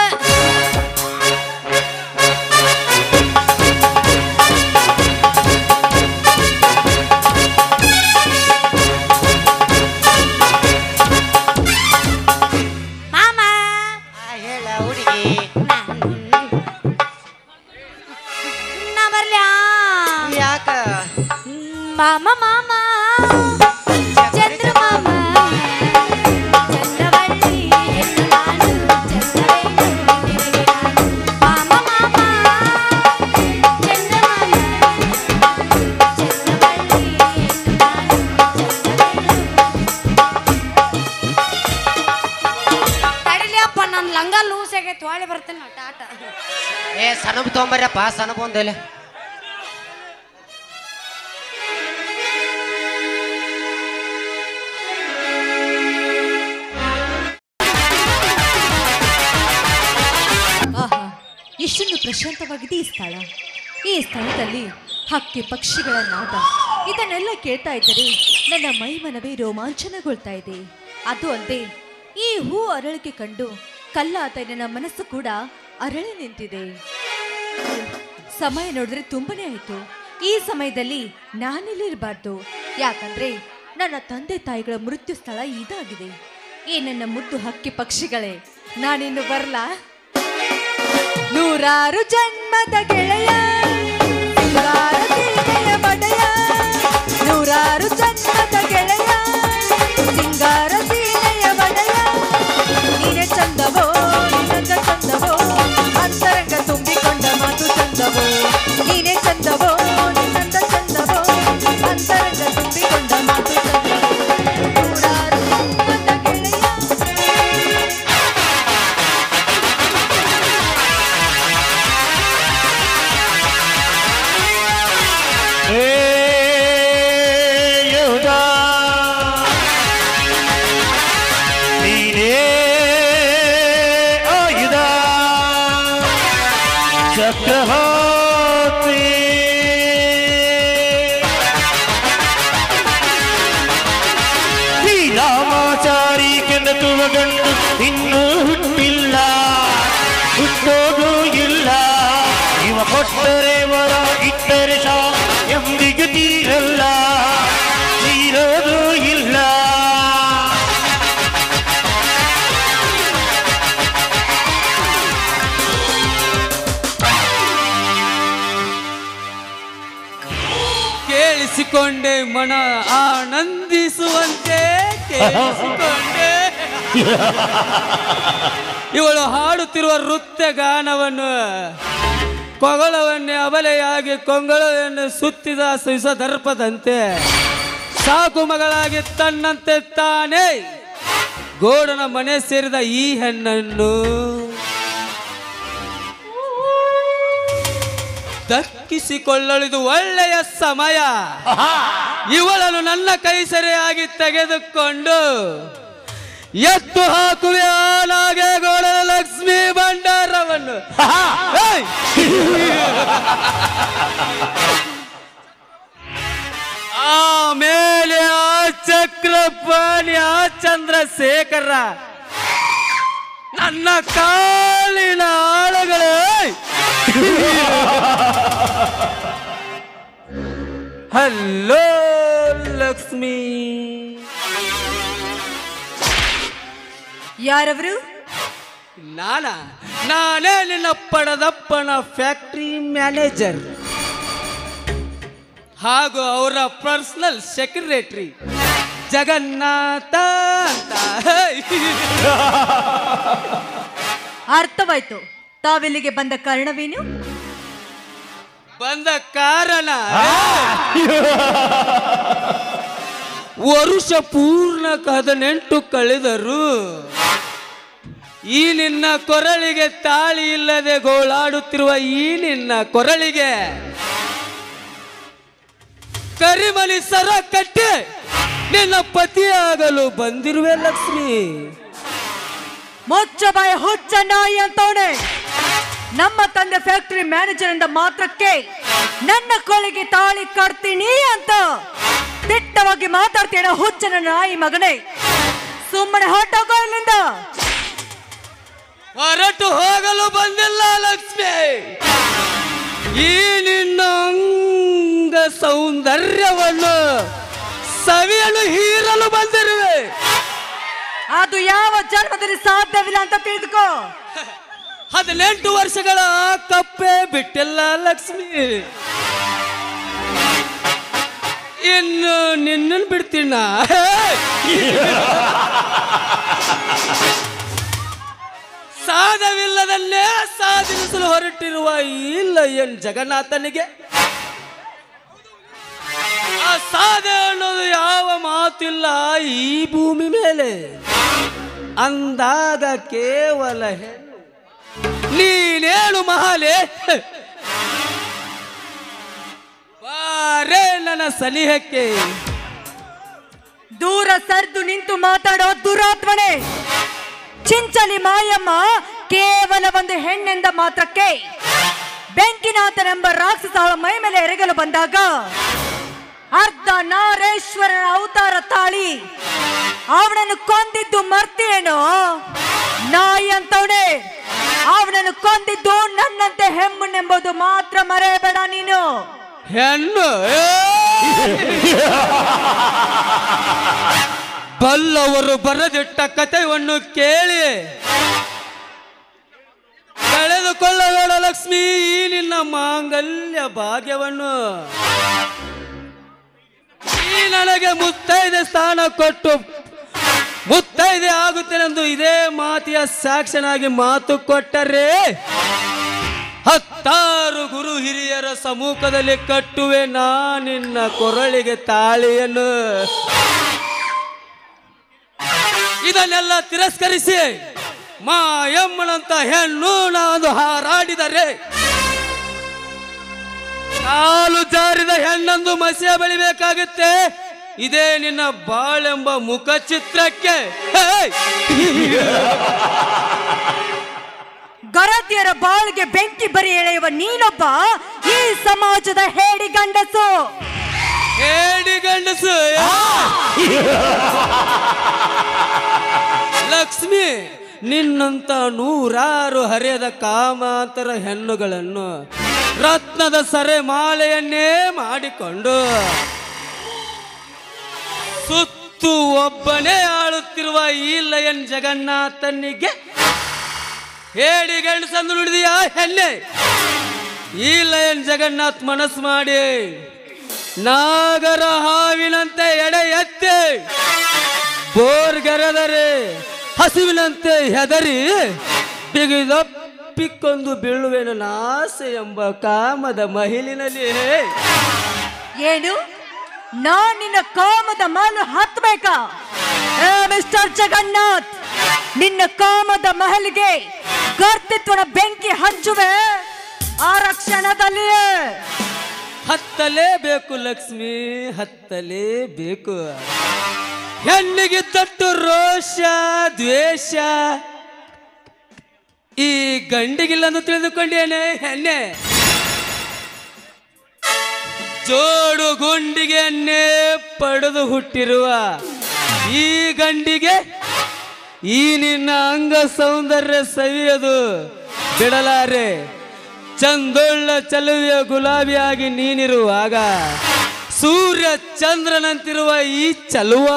S1: ಮಾಮ
S3: ಹೇಳ ಹುಡುಗಿ
S1: ನಾ ಬರ್ಲ್ಯಾ?
S3: ಯಾಕ
S1: ಮಾಮ ಮಾಮ ಚಂದ್ರ ಮಾಮ ಚಂದ್ರವಳ್ಳಿ ಹೆಣ್ಣು ನಾನು ಚಂದ್ರವೇಣು ನಿನಗೆ ನಾನು. ಮಾಮ ಮಾಮ ಚಂದ್ರ ಮಾಮ ಚಂದ್ರವಳ್ಳಿ ಹೆಣ್ಣು ನಾನು ಚಂದ್ರವೇಣು. ತಡಿಲಿಯಪ್ಪ, ನನ್ನ ಲಂಗ ಲೂಸ್ ಆಗೈತೆ, ಹೊಳೆ ಬರ್ತೀನಿ ನಾ ಟಾಟ.
S3: ಏ ಸನಬ್ ತೊಗೊಂಬರ್ಯಪ್ಪ, ಸನಬ್ ಒಂದಲೆ.
S4: ಆಹಾ, ಎಷ್ಟೊಂದು ಪ್ರಶಾಂತವಾಗಿದೆ ಈ ಸ್ಥಳ. ಈ ಸ್ಥಳದಲ್ಲಿ ಹಕ್ಕಿ ಪಕ್ಷಿಗಳ ನಾದ, ಇದನ್ನೆಲ್ಲ ಕೇಳ್ತಾ ಇದ್ದರೆ ನನ್ನ ಮೈಮನವೇ ರೋಮಾಂಚನಗೊಳ್ತಾ ಇದೆ. ಅದು ಅಲ್ಲದೆ ಈ ಹೂ ಅರಳಿಕೆ ಕಂಡು ಕಲ್ಲಾದ ನನ್ನ ಮನಸ್ಸು ಕೂಡ ಅರಳಿ ನಿಂತಿದೆ. ಸಮಯ ನೋಡಿದ್ರೆ ತುಂಬನೇ ಆಯ್ತು. ಈ ಸಮಯದಲ್ಲಿ ನಾನಿಲ್ಲಿರಬಾರ್ದು, ಯಾಕಂದ್ರೆ ನನ್ನ ತಂದೆ ತಾಯಿಗಳ ಮೃತ್ಯು ಸ್ಥಳ ಇದಾಗಿದೆ. ಈ ನನ್ನ ಮುದ್ದು ಹಕ್ಕಿ ಪಕ್ಷಿಗಳೇ, ನಾನಿನ್ನು ಬರ್ಲಾ? ನೂರಾರು ಜನ್ಮದ ಗೆಳೆಯ ಸಿಂಗಾರ ಸೀಮೆಯ ಬಡೆಯ, ನೂರಾರು ಜನ್ಮದ ಗೆಳೆಯ ಸಿಂಗಾರ ಸೀಮೆಯ ಬಡೆಯ. ನೀನೆ ಚಂದವೋ ನಿನ್ನಂದ ಚಂದವೋ, ಅಂತರಂಗ ತುಂಬಿಕೊಂಡ ಮಾತು ಚಂದವೋ. ನೀನೆ ಚಂದವೋ ನಿನ್ನಂದ ಚಂದವೋ, ಅಂತರಂಗ ತುಂಬಿಕೊಂಡ ಮಾತು ಚಂದವೋ. ನೂರಾರು ಜನ್ಮದ ಗೆಳೆಯ.
S2: ನೀನೇ ಆಯುಧ ಚಕ್ರವರ್ತಿ ಶ್ರೀರಾಮಾಚಾರಿ ಕೆಂದತುವ ಗಂಡು ಇನ್ನೂ ಹುಟ್ಟಿಲ್ಲ, ಹುಟ್ಟೋದು ಇಲ್ಲ. ಇವ ಕೊಟ್ಟರೆ ವರ ಇಟ್ಟರೆ ಶಾ ಎಂದಿಗೂ ತೀರಲ್ಲ, ತೀರೋದು ಇಲ್ಲ.
S5: ಕೇಳಿಸಿಕೊಂಡೆ ಮನ ಆನಂದಿಸುವಂತೆ ಕೇಳಿಸಿಕೊಂಡೆ. ಇವಳು ಹಾಡುತ್ತಿರುವ ನೃತ್ಯ ಗಾನವನ್ನು ಕೊಗಳವನ್ನೇ ಅಬಲೆಯಾಗಿ ಕೊಂಗಳವನ್ನು ಸುತ್ತಿದ ಸುಸದರ್ಪದಂತೆ ಸಾಕು ಮಗಳಾಗಿ ತನ್ನಂತೆ ತಾನೇ ಗೋಡನ ಮನೆ ಸೇರಿದ ಈ ಹೆಣ್ಣನ್ನು ದಕ್ಕಿಸಿಕೊಳ್ಳಲು ಒಳ್ಳೆಯ ಸಮಯ. ಇವಳನ್ನು ನನ್ನ ಕೈ ಸೆರೆಯಾಗಿ ತೆಗೆದುಕೊಂಡು ಎತ್ತು ಹಾಕುವೆ ಆನಾಗೆ ಗೋಡನ ಲಕ್ಷ್ಮೀ ಭಂಡಾರವನ್ನು. ಆಮೇಲೆ ಆ ಚಕ್ರಪಾಣಿ ಆ ಚಂದ್ರಶೇಖರ ನನ್ನ ಕಾಲಿನ ಆಳುಗಳೇ. ಹಲೋ ಲಕ್ಷ್ಮಿ.
S4: ಯಾರವರು?
S5: ನಾನೇ ನಿನ್ನ ಪಡದಪ್ಪನ ಫ್ಯಾಕ್ಟರಿ ಮ್ಯಾನೇಜರ್ ಹಾಗೂ ಅವರ ಪರ್ಸನಲ್ ಸೆಕ್ರೆಟರಿ ಜಗನ್ನಾಥ ಅಂತ.
S4: ಅರ್ಥವಾಯ್ತು. ತಾವಿಲ್ಲಿಗೆ ಬಂದ ಕಾರಣವೇನು?
S5: ಬಂದ ಕಾರಣ ವರುಷ ಪೂರ್ಣ 18 ಕಳೆದರು ಈ ನಿನ್ನ ಕೊರಳಿಗೆ ತಾಳಿ ಇಲ್ಲದೆ ಗೋಳಾಡುತ್ತಿರುವ ಈ ನಿನ್ನ ಕೊರಳಿಗೆ ಕರಿಮಣಿ ಸರ ಕಟ್ಟಿ ನಿನ್ನ ಪತಿಯಾಗಲು ಬಂದಿರುವೆ ಲಕ್ಷ್ಮಿ.
S4: ಮುಚ್ಚ ಬಾಯ ಹುಚ್ಚ ನಾಯಿ ಅಂತವನೆ. ನಮ್ಮ ತಂದೆ ಫ್ಯಾಕ್ಟರಿ ಮ್ಯಾನೇಜರ್ ಎಂದ ಮಾತ್ರಕ್ಕೆ ನನ್ನ ಕೊಳಿಗೆ ತಾಳಿ ಕಟ್ತೀನಿ ಅಂತ ದಿಟ್ಟವಾಗಿ ಮಾತಾಡ್ತೀನ ಹುಚ್ಚನ ನಾಯಿ ಮಗನೇ. ಸುಮ್ಮನೆ ಹೊರಟೋಗೋ ಇಲ್ಲಿಂದ.
S5: ಹೊರಟು ಹೋಗಲು ಬಂದಿಲ್ಲ ಲಕ್ಷ್ಮಿ. ಈ ನಿನ್ನ ಅಂಗ ಸೌಂದರ್ಯವನ್ನು ಸವಿಯಲು ಹೀರಲು ಬಂದಿರುವೆ.
S4: ಅದು ಯಾವ ಜನ್ಮದಲ್ಲಿ ಸಾಧ್ಯವಿಲ್ಲ ಅಂತ ತಿಳಿದುಕೋ.
S5: 18 ವರ್ಷಗಳ ಕಪ್ಪೆ ಬಿಟ್ಟಿಲ್ಲ ಲಕ್ಷ್ಮಿ. ಇನ್ನು ನಿನ್ನನ್ನು ಬಿಡ್ತೀನ. ಸಾಧವಿಲ್ಲದನ್ನೇ ಸಾಧಿಸಲು ಹೊರಟಿರುವ ಈ ಲಯನ್ ಜಗನ್ನಾಥನಿಗೆ ಅಸಾಧ್ಯ ಅನ್ನೋದು ಯಾವ ಮಾತಿಲ್ಲ ಈ ಭೂಮಿ ಮೇಲೆ. ಅಂದಾಗ ಕೇವಲ ಹೆಣ್ಣು ನೀನೇನು ಮಹಾಲೆ. ಬಾರೇ ನನ್ನ ಸನಿಹಕ್ಕೆ.
S4: ದೂರ ಸರ್ದು ನಿಂತು ಮಾತಾಡೋ ದುರಾತ್ಮನೆ. ಚಿಂಚಲಿ ಮಾಯಮ್ಮ ಕೇವಲ ಒಂದು ಹೆಣ್ಣೆಂದ ಮಾತ್ರಕ್ಕೆ ಬೆಂಕಿನಾಥನೆಂಬ ರಾಕ್ಷಸ ಅವಳ ಮೈ ಮೇಲೆ ಎರಗಲು ಬಂದಾಗ ಅರ್ಧ ನಾರೇಶ್ವರನ ಅವತಾರ ತಾಳಿ ಅವನನ್ನು ಕೊಂದಿದ್ದು ಮರ್ತಿಯೇನೋ ನಾಯಿ ಅಂತವನೇ. ಅವನನ್ನು ಕೊಂದಿದ್ದು ನನ್ನಂತೆ ಹೆಮ್ಮನೆಂಬುದು ಮಾತ್ರ ಮರೆಯಬೇಡ ನೀನು.
S5: ಹೆಣ್ಣು ಬಲ್ಲವರು ಬರೆದಿಟ್ಟ ಕಥೆಯನ್ನು ಕೇಳಿ ಕಳೆದುಕೊಳ್ಳಬೇಡ ಲಕ್ಷ್ಮಿ ಈ ನಿನ್ನ ಮಾಂಗಲ್ಯ ಭಾಗ್ಯವನ್ನು. ಈ ನನಗೆ ಮುತ್ತೈದೆ ಸ್ಥಾನ ಕೊಟ್ಟು ಮುತ್ತೈದೆ ಆಗುತ್ತೇನೆಂದು ಇದೇ ಮಾತಿಯ ಸಾಕ್ಷನಾಗಿ ಮಾತು ಕೊಟ್ಟರೆ 10 ಗುರು ಹಿರಿಯರ ಸಮ್ಮುಖದಲ್ಲಿ ಕಟ್ಟುವೆ ನಿನ್ನ ಕೊರಳಿಗೆ ತಾಳಿಯನ್ನು. ಇದನ್ನೆಲ್ಲ ತಿರಸ್ಕರಿಸಿ ಮಾಯಮ್ಮನಂತ ಹೆಣ್ಣು ನಾನು ಹಾರಾಡಿದರೆ ಕಾಲು ಜಾರಿದ ಹೆಣ್ಣಂದು ಮಸಿಯ ಬೆಳಿಬೇಕಾಗುತ್ತೆ. ಇದೇ ನಿನ್ನ ಬಾಳೆಂಬ ಮುಖಚಿತ್ರಕ್ಕೆ.
S4: ಗರತಿಯರ ಬಾಳಿಗೆ ಬೆಂಕಿ ಬರಿ ಎಳೆಯುವ ನೀನೊಬ್ಬ ಈ ಸಮಾಜದ ಹೇಡಿ ಗಂಡಸು.
S5: ಹೇಡಿ ಗಂಡಸು ಲಕ್ಷ್ಮಿ, ನಿನ್ನಂತ 100 ಹರಿಯದ ಕಾಮಾಂತರ ಹೆಣ್ಣುಗಳನ್ನು ರತ್ನದ ಸರೆ ಮಾಲೆಯನ್ನೇ ಮಾಡಿಕೊಂಡು ಸುತ್ತು ಒಬ್ಬನೇ ಆಳುತ್ತಿರುವ ಈ ಲಯನ್ ಜಗನ್ನಾಥನಿಗೆ ಹೇಡಿ ಗಂಡಸಂದು ನುಡಿದಿಯಾ ಹೆಣ್ಣೆ? ಈ ಲಯನ್ ಜಗನ್ನಾಥ್ ಮನಸ್ಸು ಮಾಡಿ ನಾಗರ ಹಾವಿನಂತೆ ಎಡೆ ಎತ್ತಿ ಬೋರ್ಗರೆದರೆ ಹಸಿವಿನಂತೆ ಹೆದರಿ ಬಿಗಿದಪ್ಪಿಕೊಂಡು ಬೀಳುವೆನು ನಾಸೆ ಎಂಬ ಕಾಮದ ಮಹಿಳಿನಲ್ಲಿ.
S4: ಏನು ನಾನ್ ನಿನ್ನ ಕಾಮದ ಮಾಲು ಹತ್ಬೇಕಾ? ಮಿಸ್ಟರ್ ಜಗನ್ನಾಥ್, ನಿನ್ನ ಕಾಮದ ಮಹಲಿಗೆ ಕರ್ತೃತ್ವದ ಬೆಂಕಿ ಹಂಚುವೆ ಆ ಕ್ಷಣದಲ್ಲಿಯೇ.
S5: ಹತ್ತಲೇಬೇಕು ಲಕ್ಷ್ಮಿ, ಹತ್ತಲೇಬೇಕು. ಹೆಣ್ಣಿಗಿದ್ದಟ್ಟು ರೋಷ ದ್ವೇಷ ಈ ಗಂಡಿಗಿಲ್ಲಂದು ತಿಳಿದುಕೊಂಡೇನೆ ಹೆಣ್ಣೆ. ಜೋಡು ಗುಂಡಿಗೆಯನ್ನೇ ಪಡೆದು ಹುಟ್ಟಿರುವ ಈ ಗಂಡಿಗೆ ಈ ನಿನ್ನ ಅಂಗ ಸೌಂದರ್ಯ ಸವಿಯದು ಬಿಡಲಾರೆ. ಚಂದೊಳ್ಳ ಚಲುವೆಯ ಗುಲಾಬಿಯಾಗಿ ನೀನಿರುವಾಗ ಸೂರ್ಯ ಚಂದ್ರನಂತಿರುವ ಈ ಚಲುವ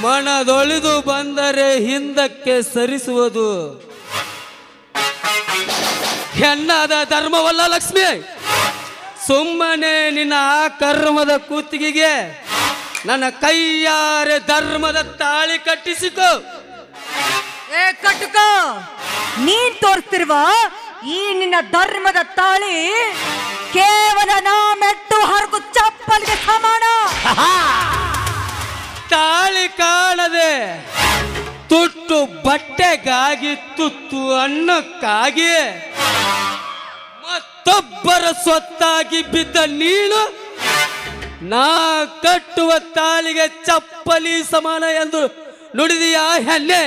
S5: ಮನದೊಳಿದು ಬಂದರೆ ಹಿಂದಕ್ಕೆ ಸರಿಸುವುದು ಹೆಣ್ಣಾದ ಧರ್ಮವಲ್ಲ ಲಕ್ಷ್ಮಿ. ಸುಮ್ಮನೆ ನಿನ್ನ ಆ ಕರ್ಮದ ಕೂತಿಗೆ ನನ್ನ ಕೈಯಾರೆ ಧರ್ಮದ ತಾಳಿ ಕಟ್ಟಿಸಿಕೋ.
S4: ಕಟ್ಟುಕೋ. ನೀನ್ ತೋರಿಸ್ತಿರುವ ಈ ನಿನ್ನ ಧರ್ಮದ ತಾಳಿ ಕೇವಲ ನಾ ಮೆಟ್ಟು ಹರಗು ಚಪ್ಪಲಿಗೆ ಸಮ.
S5: ತುತ್ತಾಗಿ ತುತ್ತು ಅನ್ನಕ್ಕಾಗಿ ಮತ್ತೊಬ್ಬರ ಸ್ವತ್ತಾಗಿ ಬಿದ್ದ ನೀನು ನಾ ಕಟ್ಟುವ ತಾಳಿಗೆ ಚಪ್ಪಲಿ ಸಮಾನ ಎಂದು ನುಡಿದೀಯ ಹೆಣ್ಣೆ.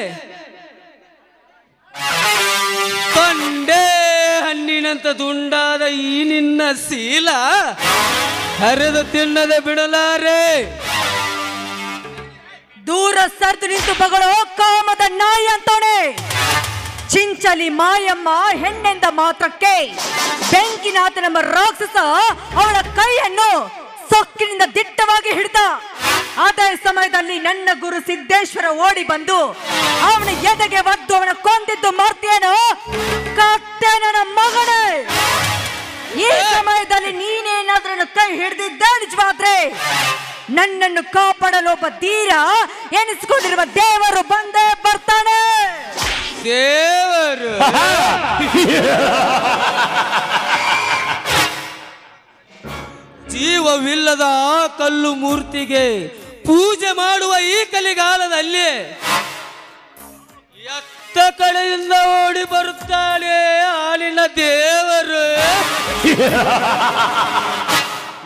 S5: ತೊಂಡೆ ಹಣ್ಣಿನಂತ ದುಂಡಾದ ಈ ನಿನ್ನ ಶೀಲ ಹರಿದು ತಿನ್ನದೆ ಬಿಡಲಾರೆ.
S4: ದೂರ ಸರ್ದು ನಿಂತು ಬಗಳೋ ಕಾಮದ ನಾಯಿ ಅಂತವಣೆ. ಚಿಂಚಲಿ ಮಾಯಮ್ಮ ಹೆಣ್ಣೆಂದ ಮಾತ್ರಕ್ಕೆ ಬೆಂಕಿನಾಥನೆಂಬ ರಾಕ್ಷಸ ಅವಳ ಕೈಯನ್ನು ಸೊಕ್ಕಿನಿಂದ ದಿಟ್ಟವಾಗಿ ಹಿಡಿದ. ಅದೇ ಸಮಯದಲ್ಲಿ ನನ್ನ ಗುರು ಸಿದ್ದೇಶ್ವರ ಓಡಿ ಬಂದು ಅವನ ಎದೆಗೆ ಒದ್ದು ಅವನ ಕೊಂದಿದ್ದು ಮರ್ತೇನು ಕತ್ತೆ ನನ್ನ ಮಗನೇ. ಈ ಸಮಯದಲ್ಲಿ ನೀನೇನಾದ್ರೂ ಕೈ ಹಿಡಿದಿದ್ದ ನಿಜವಾದ್ರೆ ನನ್ನನ್ನು ಕಾಪಾಡಲು ಒಬ್ಬ ಧೀರ ಎನಿಸಿಕೊಂಡಿರುವ ದೇವರು ಬಂದೇ ಬರ್ತಾನೆ.
S5: ದೇವರು ಜೀವವಿಲ್ಲದ ಆ ಕಲ್ಲು ಮೂರ್ತಿಗೆ ಪೂಜೆ ಮಾಡುವ ಈ ಕಲಿಗಾಲದಲ್ಲಿ ಎತ್ತ ಕಡೆಯಿಂದ ಓಡಿ ಬರುತ್ತಾಳೆ ಆಲಿನ ದೇವರು.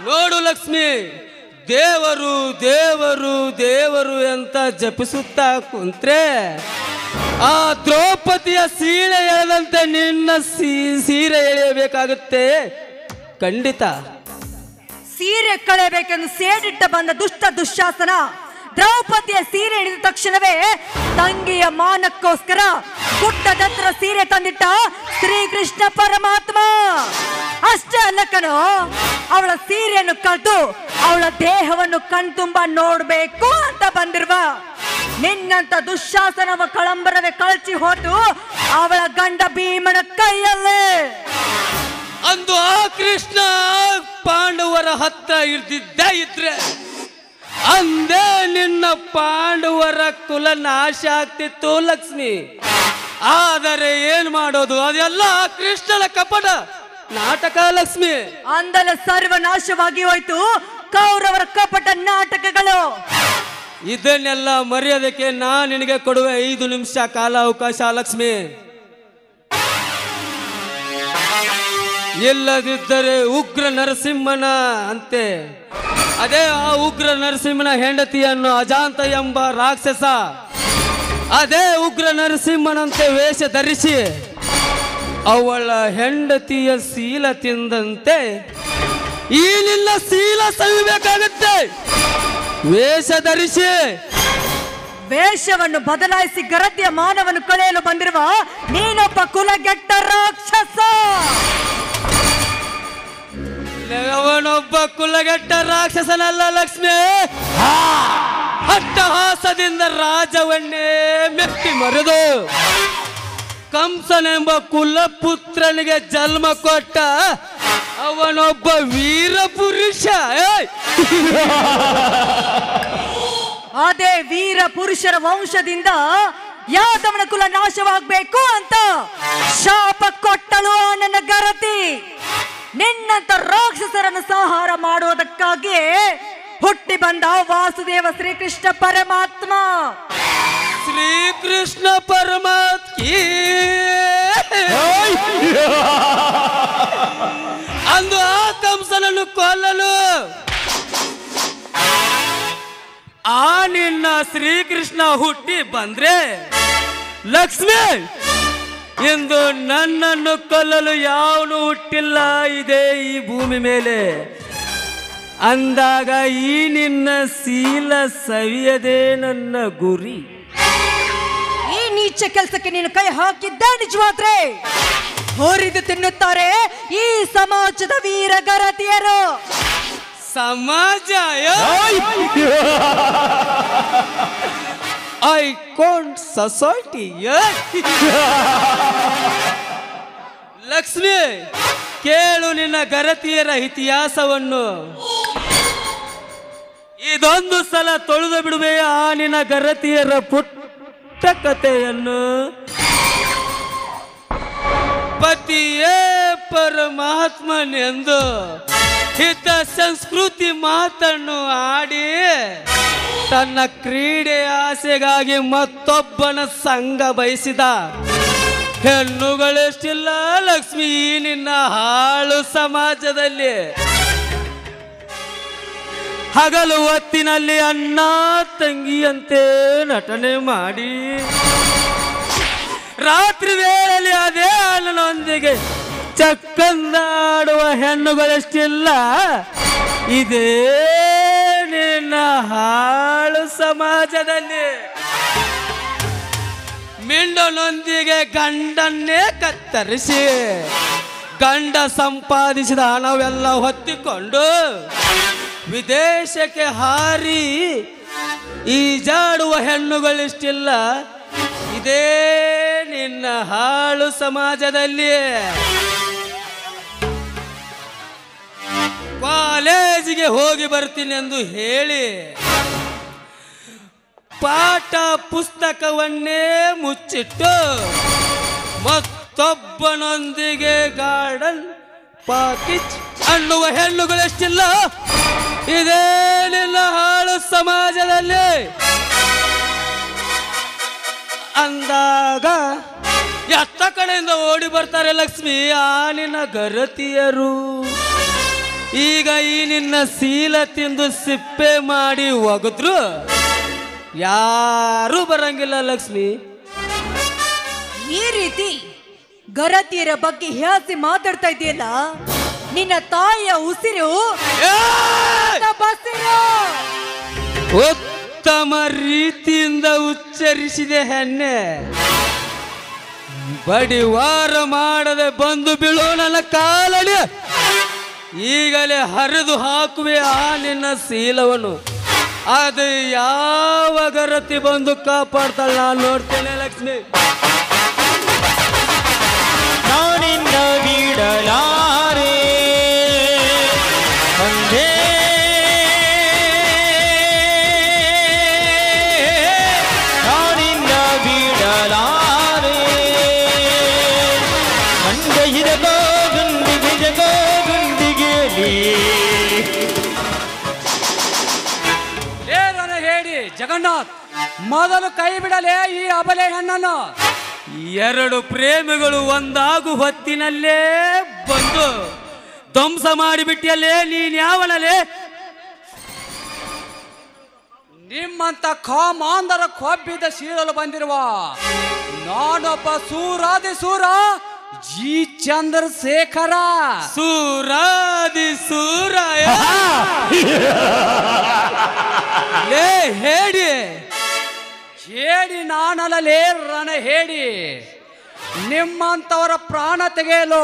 S5: ನೋಡು ಲಕ್ಷ್ಮಿ, ದೇವರು ದೇವರು ದೇವರು ಅಂತ ಜಪಿಸುತ್ತಾ ಕುಂತ್ರೆ ಆ ದ್ರೌಪದಿಯ ಸೀರೆ ಎಳೆದಂತೆ ನಿನ್ನ ಸೀರೆ ಎಳೆಯಬೇಕಾಗುತ್ತೆ ಖಂಡಿತ.
S4: ಸೀರೆ ಕಳೆಯಬೇಕೆಂದು ಸೇಡಿಟ್ಟ ಬಂದ ದುಷ್ಟ ದುಶ್ಯಾಸನ ದ್ರೌಪದಿಯ ಸೀರೆ ಹಿಡಿದ ತಕ್ಷಣವೇ ತಂಗಿಯ ಮಾನಕ್ಕೋಸ್ಕರ ಗುಡ್ಡದತ್ರ ಸೀರೆ ತಂದಿಟ್ಟ ಶ್ರೀಕೃಷ್ಣ ಪರಮಾತ್ಮ. ಅಷ್ಟೇ ಅಲ್ಲ ಕಣೋ, ಅವಳ ಸೀರೆಯನ್ನು ಕಳೆದು ಅವಳ ದೇಹವನ್ನು ಕಣ್ತುಂಬ ನೋಡ್ಬೇಕು ಅಂತ ಬಂದಿರುವ ನಿನ್ನಂತ ದುಶ್ಯಾಸನವ ಕಳಂಬರವೇ ಕಳಚಿ ಹೋತು ಅವಳ ಗಂಡ ಭೀಮನ ಕೈಯಲ್ಲೇ.
S5: ಅಂದು ಆ ಕೃಷ್ಣ ಪಾಂಡವರ ಹತ್ರ ಇರ್ದಿದ್ದೇ ಇದ್ರೆ ಅಂದೇ ನಿನ್ನ ಪಾಂಡವರ ಕುಲ ನಾಶ ಆಗ್ತಿತ್ತು ಲಕ್ಷ್ಮಿ. ಆದರೆ ಏನ್ ಮಾಡೋದು, ಅದೆಲ್ಲ ಕೃಷ್ಣನ ಕಪಟ ನಾಟಕ ಲಕ್ಷ್ಮಿ.
S4: ಅಂದಲ ಸರ್ವನಾಶವಾಗಿ ಹೋಯ್ತು ಕೌರವರ ಕಪಟ ನಾಟಕಗಳು.
S5: ಇದನ್ನೆಲ್ಲ ಮರೆಯೋದಕ್ಕೆ ನಾನು ನಿನಗೆ ಕೊಡುವೆ 5 ನಿಮಿಷ ಕಾಲಾವಕಾಶ ಲಕ್ಷ್ಮಿ. ಇಲ್ಲದಿದ್ದರೆ ಉಗ್ರ ನರಸಿಂಹನ ಅಂತೆ ಅದೇ ಆ ಉಗ್ರ ನರಸಿಂಹನ ಹೆಂಡತಿಯನ್ನು ಅಜಾಂತ ಎಂಬ ರಾಕ್ಷಸ ಅದೇ ಉಗ್ರ ನರಸಿಂಹನಂತೆ ವೇಷ ಧರಿಸಿ ಅವಳ ಹೆಂಡತಿಯ ಶೀಲ ತಿಂದಂತೆ ಈ ನಿನ್ನ ಶೀಲ ಸವಿಬೇಕಾಗುತ್ತೆ. ವೇಷ ಧರಿಸಿ
S4: ವೇಷವನ್ನು ಬದಲಾಯಿಸಿ ಗರತಿಯ ಮಾನವನ್ನು ಕಳೆಯಲು ಬಂದಿರುವ ನೀನೊಬ್ಬ ಕುಲಗೆಟ್ಟ ರಾಕ್ಷಸ.
S5: ಅವನೊಬ್ಬ ಕುಲಗೆಟ್ಟ ರಾಕ್ಷಸನಲ್ಲ ಲಕ್ಷ್ಮಿ. ಅಟ್ಟಹಾಸದಿಂದ ರಾಜವನ್ನೇ ಮೆಟ್ಟಿ ಮರೆದು ಕಂಸನೆಂಬ ಕುಲಪುತ್ರನಿಗೆ ಜನ್ಮ ಕೊಟ್ಟ ಅವನೊಬ್ಬ ವೀರ ಪುರುಷ.
S4: ಅದೇ ವೀರ ಪುರುಷರ ವಂಶದಿಂದ ಯಾದವನ ಕುಲ ನಾಶವಾಗಬೇಕು ಅಂತ ಶಾಪ ಕೊಟ್ಟಳು ನನ್ನ ಗರತಿ. ನಿನ್ನಂತ ರಾಕ್ಷಸರನ್ನು ಸಂಹಾರ ಮಾಡುವುದಕ್ಕಾಗಿ ಹುಟ್ಟಿ ಬಂದ ವಾಸುದೇವ ಶ್ರೀಕೃಷ್ಣ ಪರಮಾತ್ಮ.
S5: ಶ್ರೀಕೃಷ್ಣ ಪರಮಾತ್ಮ ಅಂದು ಆ ಕಂಸನನ್ನು ಕೊಲ್ಲಲು ಆ ನಿನ್ನ ಶ್ರೀಕೃಷ್ಣ ಹುಟ್ಟಿ ಬಂದ್ರೆ ಲಕ್ಷ್ಮಿ ಇಂದು ನನ್ನನ್ನು ಕೊಲ್ಲಲು ಯಾವನು ಹುಟ್ಟಿಲ್ಲ ಇದೆ ಈ ಭೂಮಿ ಮೇಲೆ ಅಂದಾಗ ಈ ನಿನ್ನ ಶೀಲ ಸವಿಯದೆ ನನ್ನ ಗುರಿ.
S4: ಈ ನೀಚ ಕೆಲಸಕ್ಕೆ ನೀನು ಕೈ ಹಾಕಿದ್ದ ನಿಜವಾದ್ರೆ ಹೋರಿದು ತಿನ್ನುತ್ತಾರೆ ಈ ಸಮಾಜದ ವೀರ ಗರತಿಯರು.
S5: ಸಮಾಜ ಐ ಕಾಂಟ್ ಸೊಸೈಟಿ. ಲಕ್ಷ್ಮಿ ಕೇಳು ನಿನ್ನ ಗರತಿಯರ ಇತಿಹಾಸವನ್ನು. ಇದೊಂದು ಸಲ ತೊಳೆದು ಬಿಡುವೆ ಆ ನಿನ್ನ ಗರತಿಯರ ಪುಟ್ಟ ಕಥೆಯನ್ನು. ಪತಿಯೇ ಪರಮಾತ್ಮನೆಂದು ಹಿತ ಸಂಸ್ಕೃತಿ ಮಾತನ್ನು ಆಡಿ ತನ್ನ ಕ್ರೀಡೆ ಆಸೆಗಾಗಿ ಮತ್ತೊಬ್ಬನ ಸಂಘ ಬಯಸಿದ ಹೆಣ್ಣುಗಳೆಷ್ಟಿಲ್ಲ ಲಕ್ಷ್ಮಿ ನಿನ್ನ ಹಾಳು ಸಮಾಜದಲ್ಲಿ. ಹಗಲು ಹೊತ್ತಿನಲ್ಲಿ ಅಣ್ಣ ತಂಗಿಯಂತೆ ನಟನೆ ಮಾಡಿ ರಾತ್ರಿ ವೇಳೆಯಲ್ಲಿ ಅದೇ ಅಣ್ಣನೊಂದಿಗೆ ಚಕ್ಕಂದಾಡುವ ಹೆಣ್ಣುಗಳೆಷ್ಟಿಲ್ಲ. ಇದೇ ನಿನ್ನ ಹಾಳು ಸಮಾಜದಲ್ಲಿ. ಮಿಂಡನೊಂದಿಗೆ ಗಂಡನ್ನೇ ಕತ್ತರಿಸಿ ಗಂಡ ಸಂಪಾದಿಸಿದ ಹಣವೆಲ್ಲ ಹೊತ್ತಿಕೊಂಡು ವಿದೇಶಕ್ಕೆ ಹಾರಿ ಈಜಾಡುವ ಹೆಣ್ಣುಗಳಿಷ್ಟಿಲ್ಲ. ಇದೇ ನಿನ್ನ ಹಾಳು ಸಮಾಜದಲ್ಲಿ. ಕಾಲೇಜಿಗೆ ಹೋಗಿ ಬರ್ತೀನಿ ಎಂದು ಹೇಳಿ ಪಾಠ ಪುಸ್ತಕವನ್ನೇ ಮುಚ್ಚಿಟ್ಟು ಮತ್ತೊಬ್ಬನೊಂದಿಗೆ ಗಾರ್ಡನ್ ಪಾಕಿಚ್ ಅನ್ನುವ ಹೆಣ್ಣುಗಳೆಷ್ಟಿಲ್ಲ. ಇದೇ ನಿನ್ನ ಹಾಳು ಸಮಾಜದಲ್ಲಿ. ಅಂದಾಗ ಎತ್ತ ಕಡೆಯಿಂದ ಓಡಿ ಬರ್ತಾರೆ ಲಕ್ಷ್ಮಿ ಆ ನಿನ್ನ ಗರತಿಯರು. ಈಗ ಈ ನಿನ್ನ ಶೀಲ ತಿಂದು ಸಿಪ್ಪೆ ಮಾಡಿ ಒಗದ್ರು ಯಾರು ಬರಂಗಿಲ್ಲ ಲಕ್ಷ್ಮಿ.
S4: ಈ ರೀತಿ ಗರತಿಯರ ಬಗ್ಗೆ ಹ್ಯಾಸಿ ಮಾತಾಡ್ತಾ ಇದೆಯಲ್ಲ, ನಿನ್ನ ತಾಯಿಯ ಉಸಿರು ಬಸಿರು.
S5: ಉತ್ತಮ ರೀತಿಯಿಂದ ಉಚ್ಚರಿಸಿದೆ ಹೆಣ್ಣೆ. ಬಡಿವಾರ ಮಾಡದೆ ಬಂದು ಬೀಳು ನನ್ನ ಕಾಲಡಿ. ಈಗಲೇ ಹರಿದು ಹಾಕುವೆ ಆ ನಿನ್ನ ಶೀಲವನ್ನು. ಅದು ಯಾವ ಗರತಿ ಬಂದು ಕಾಪಾಡ್ತಾಳೆ ನಾನು ನೋಡ್ತೇನೆ ಲಕ್ಷ್ಮಿ.
S2: ನಾನಿನ್ನ ಬಿಡಲಾರೆ ಒಂದೇ ನಾನಿನ್ನ ಬಿಡಲಾರೆ ಮಂಡೆ ಹಿರಗೋ ಗುಂಡಿಗೆ ಜಗೋ ಗುಂಡಿಗೆ
S5: ಹೇಳಿ ಜಗನ್ನಾಥ್ ಮೊದಲು ಕೈ ಬಿಡಲೇ ಈ ಅಬಲೆ ಹೆಣ್ಣನ್ನು. ಎರಡು ಪ್ರೇಮಿಗಳು ಒಂದಾಗು ಹೊತ್ತಿನಲ್ಲೇ ಬಂದು ಧ್ವಂಸ ಮಾಡಿಬಿಟ್ಟಿಯಲ್ಲೇ ನೀನ್ ಯಾವನಲ್ಲೇ? ನಿಮ್ಮಂತ ಕಾಮಾಂಧರ ಕೊಬ್ಬಿದ ಶೀಲಲು ಬಂದಿರುವ ನಾನೊಬ್ಬ ಸೂರಾದಿ ಸೂರ ಜಿ ಚಂದ್ರಶೇಖರ. ಸೂರಾದಿ ಸೂರ ಲೇ ಹೇಳಿ ಹೇಳಿ ನಾನಲ್ಲೇ ರಣ ಹೇಳಿ. ನಿಮ್ಮಂತವರ ಪ್ರಾಣ ತೆಗೆಯಲು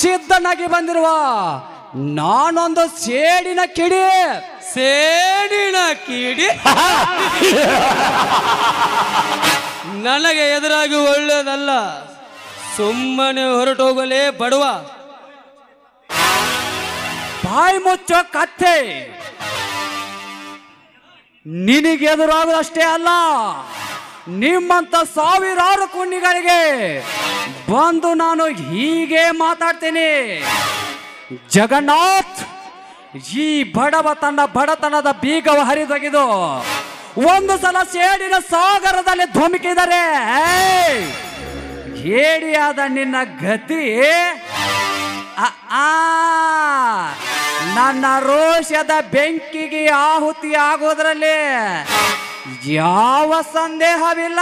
S5: ಸಿದ್ಧನಾಗಿ ಬಂದಿರುವ ನಾನೊಂದು ಸೇಡಿನ ಕಿಡಿ. ಸೇಡಿನ ಕಿಡಿ ನನಗೆ ಎದುರಾಗಿ ಒಳ್ಳೆಯದಲ್ಲ. ಸುಮ್ಮನೆ ಹೊರಟೋಗಲೇ ಬಡವ. ಬಾಯಿ ಮುಚ್ಚೋ ಕತ್ತೆ. ನಿನಗೆ ಎದುರಾಗದಷ್ಟೇ ಅಲ್ಲ, ನಿಮ್ಮಂತ ಸಾವಿರಾರು ಕುಂಡಿಗಳಿಗೆ ಬಂದು ನಾನು ಹೀಗೆ ಮಾತಾಡ್ತೇನೆ. ಜಗನ್ನಾಥ್, ಈ ಬಡತನದ ಬೀಗವ ಹರಿದೊಗೆದು ಒಂದು ಸಲ ಸೇಡಿನ ಸಾಗರದಲ್ಲಿ ಧುಮುಕಿದರೆ ಹೇಡಿಯಾದ ನಿನ್ನ ಗತಿ ನನ್ನ ರೋಷದ ಬೆಂಕಿಗೆ ಆಹುತಿ ಆಗೋದ್ರಲ್ಲಿ ಯಾವ ಸಂದೇಹವಿಲ್ಲ.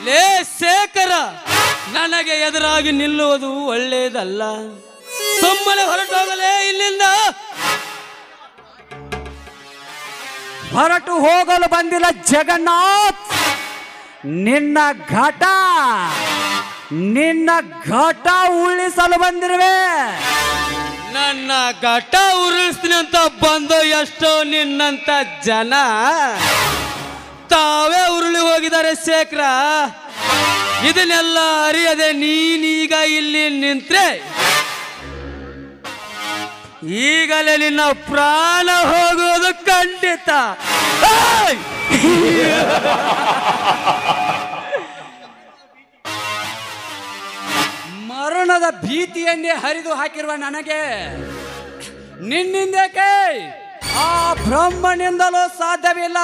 S5: ಲೇ ಶೇಖರ, ನನಗೆ ಎದುರಾಗಿ ನಿಲ್ಲುವುದು ಒಳ್ಳೆಯದಲ್ಲ. ಸುಮ್ಮನೆ ಹೊರಟೋಗಲೇ ಇಲ್ಲಿಂದ. ಹೊರಟು ಹೋಗಲು ಬಂದಿಲ್ಲ ಜಗನ್ನಾಥ್. ನಿನ್ನ ಘಟ ಉಳಿಸಲು ಬಂದಿರುವೆ. ನನ್ನ ಘಟ ಉರುಳಿಸ್ತೀನಿ ಅಂತ ಬಂದು ಎಷ್ಟೋ ನಿನ್ನಂತ ಜನ ತಾವೇ ಉರುಳಿ ಹೋಗಿದ್ದಾರೆ ಶೇಖರ. ಇದನ್ನೆಲ್ಲ ಅರಿಯದೆ ನೀನೀಗ ಇಲ್ಲಿ ನಿಂತ್ರೆ ಈಗಲೇ ನಿನ್ನ ಪ್ರಾಣ ಹೋಗುವುದು ಖಂಡಿತ. ಮರಣದ ಭೀತಿಯನ್ನೇ ಹರಿದು ಹಾಕಿರುವ ನನಗೆ
S6: ನಿನ್ನಿಂದೇಕೆ ಆ ಬ್ರಹ್ಮನಿಂದಲೂ ಸಾಧ್ಯವಿಲ್ಲ.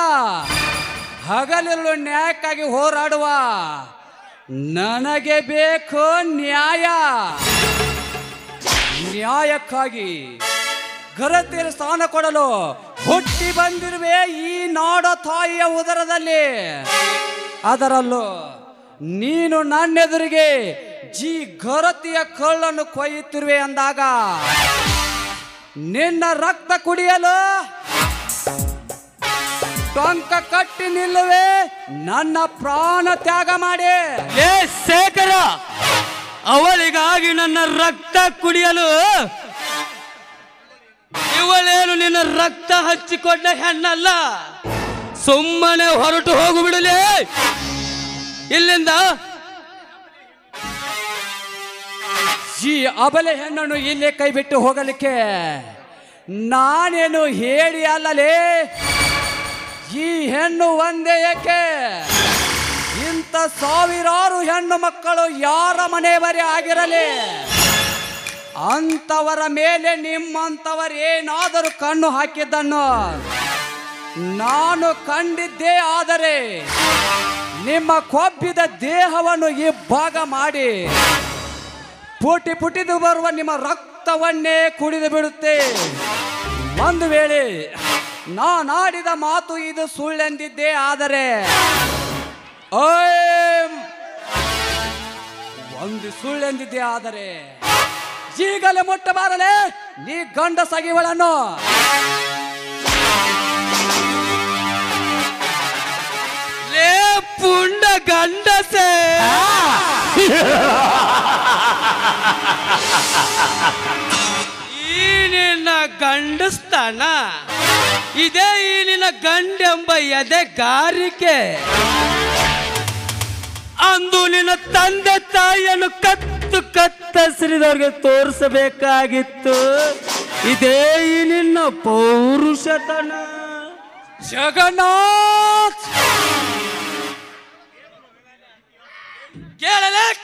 S6: ಹಗಲಿರುಳು ನ್ಯಾಯಕ್ಕಾಗಿ ಹೋರಾಡುವ ನನಗೆ ಬೇಕು ನ್ಯಾಯ. ನ್ಯಾಯಕ್ಕಾಗಿ ಘನತೆಯ ಸ್ಥಾನ ಕೊಡಲು ಹುಟ್ಟಿ ಬಂದಿರುವೆ ಈ ನಾಡ ತಾಯಿಯ ಉದರದಲ್ಲಿ. ಅದರಲ್ಲೂ ನೀನು ನನ್ನೆದುರಿಗೆ ಘರತಿಯ ಕಳ್ಳನ್ನು ಕೊಯ್ಯುತ್ತಿರುವೆ ಅಂದಾಗ ನಿನ್ನ ರಕ್ತ ಕುಡಿಯಲು ಟೊಂಕ ಕಟ್ಟಿ ನಿಲ್ಲುವೆ ನನ್ನ ಪ್ರಾಣ ತ್ಯಾಗ ಮಾಡಿ.
S5: ಏ ಶೇಖರ, ಅವಳಿಗಾಗಿ ನನ್ನ ರಕ್ತ ಕುಡಿಯಲು ಇವಳೇನು ನಿನ್ನ ರಕ್ತ ಹಚ್ಚಿಕೊಂಡ ಹೆಣ್ಣಲ್ಲ. ಸುಮ್ಮನೆ ಹೊರಟು ಹೋಗು ಬಿಡಲೇ ಇಲ್ಲಿಂದ.
S6: ಈ ಅಬಲೆ ಹೆಣ್ಣನ್ನು ಇಲ್ಲೇ ಕೈ ಬಿಟ್ಟು ಹೋಗಲಿಕ್ಕೆ ನಾನೇನು ಹೇಳಿ ಅಲ್ಲಲೇ. ಈ ಹೆಣ್ಣು ಒಂದೇ ಏಕೆ, ಇಂಥ ಸಾವಿರಾರು ಹೆಣ್ಣು ಮಕ್ಕಳು ಯಾರ ಮನೆಯವರೇ ಆಗಿರಲಿ ಅಂತವರ ಮೇಲೆ ನಿಮ್ಮಂಥವರೇನಾದರೂ ಕಣ್ಣು ಹಾಕಿದ್ದನ್ನು ನಾನು ಕಂಡಿದ್ದೇ. ಆದರೆ ನಿಮ್ಮ ಕೊಬ್ಬಿದ ದೇಹವನ್ನು ಇಬ್ಬಾಗ ಮಾಡಿ ಪುಟಿ ಪುಟಿದು ಬರುವ ನಿಮ್ಮ ರಕ್ತವನ್ನೇ ಕುಡಿದು ಬಿಡುತ್ತೆ. ಒಂದು ವೇಳೆ ನಾನಾಡಿದ ಮಾತು ಇದು ಸುಳ್ಳೆಂದಿದ್ದೇ ಆದರೆ ಒಂದು ಸುಳ್ಳೆಂದಿದ್ದೇ ಆದರೆ ಈಗಲೇ ಮುಟ್ಟಬಾರಲೇ ನೀ ಗಂಡ ಸಗಿವಳನ್ನು.
S5: ಲೇ ಪುಂಡ ಗಂಡಸೆ, ಈ ನಿನ್ನ ಗಂಡಸ್ತಾನ ಇದೇ ಈ ನಿನ್ನ ಗಂಡೆಂಬ ಎದೆಗಾರಿಕೆ. ಅಂದು ನಿನ್ನ ತಂದೆ ತಾಯಿಯನ್ನು ಕತ್ತರಿದವ್ರಿಗೆ ತೋರಿಸಬೇಕಾಗಿತ್ತು. ಇದೇ ಈ ನಿನ್ನ ಪೌರುಷತನ.
S6: ಜಗನ್ನಾಥ್,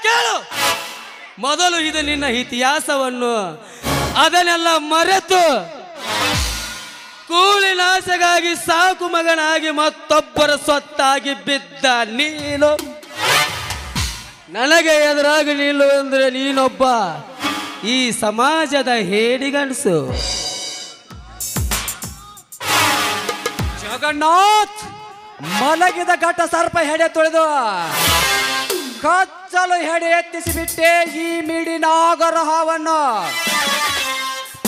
S5: ಕೇಳು. ಮೊದಲು ಇದು ನಿನ್ನ ಇತಿಹಾಸವನ್ನು ಅದನ್ನೆಲ್ಲ ಮರೆತು ಕೂಲಿನಾಶಗಾಗಿ ಸಾಕು ಮಗನಾಗಿ ಮತ್ತೊಬ್ಬರ ಸ್ವತ್ತಾಗಿ ಬಿದ್ದ ನೀನು ನನಗೆ ಎದುರಾಗಿ ನಿಲ್ಲು ಅಂದ್ರೆ ನೀನೊಬ್ಬ ಈ ಸಮಾಜದ ಹೇಡಿಗಂಡಸು.
S6: ಜಗನ್ನಾಥ್, ಮಲಗಿದ ಘಟ ಸರ್ಪ ಹೆಡೆ ತೊಳೆದು ಕಚ್ಚಲು ಹೆಡೆ ಎತ್ತಿಸಿಬಿಟ್ಟೆ ಈ ಮಿಡಿನಾಗರ ಹಾವನ್ನು.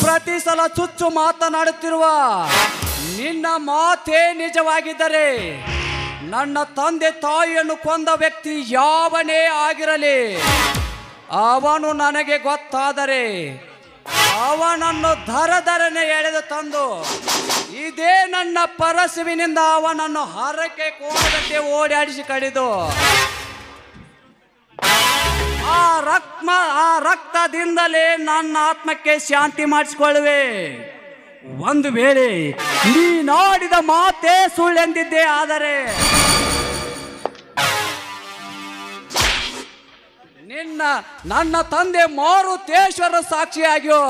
S6: ಪ್ರತಿ ಸಲ ಚುಚ್ಚು ಮಾತನಾಡುತ್ತಿರುವ ನಿನ್ನ ಮಾತೇ ನಿಜವಾಗಿದ್ದರೆ ನನ್ನ ತಂದೆ ತಾಯಿಯನ್ನು ಕೊಂದ ವ್ಯಕ್ತಿ ಯಾವನೇ ಆಗಿರಲಿ ಅವನು ನನಗೆ ಗೊತ್ತಾದರೆ ಅವನನ್ನು ಧರಧರನೆ ಎಳೆದು ತಂದು ಇದೇ ನನ್ನ ಪರಸುವಿನಿಂದ ಅವನನ್ನು ಹರಕೆ ಕೋಣದಂತೆ ಓಡಾಡಿಸಿ ಕಡಿದು ಆ ರಕ್ತದಿಂದಲೇ ನನ್ನ ಆತ್ಮಕ್ಕೆ ಶಾಂತಿ ಮಾಡಿಸಿಕೊಳ್ಳುವೆ. ಒಂದು ವೇಳೆ ನೀನಾಡಿದ ಮಾತೇ ಸುಳ್ಳೆಂದಿದ್ದೆ ಆದರೆ ನನ್ನ ತಂದೆ ಮಾರುತೇಶ್ವರ ಸಾಕ್ಷಿಯಾಗಿಯೋ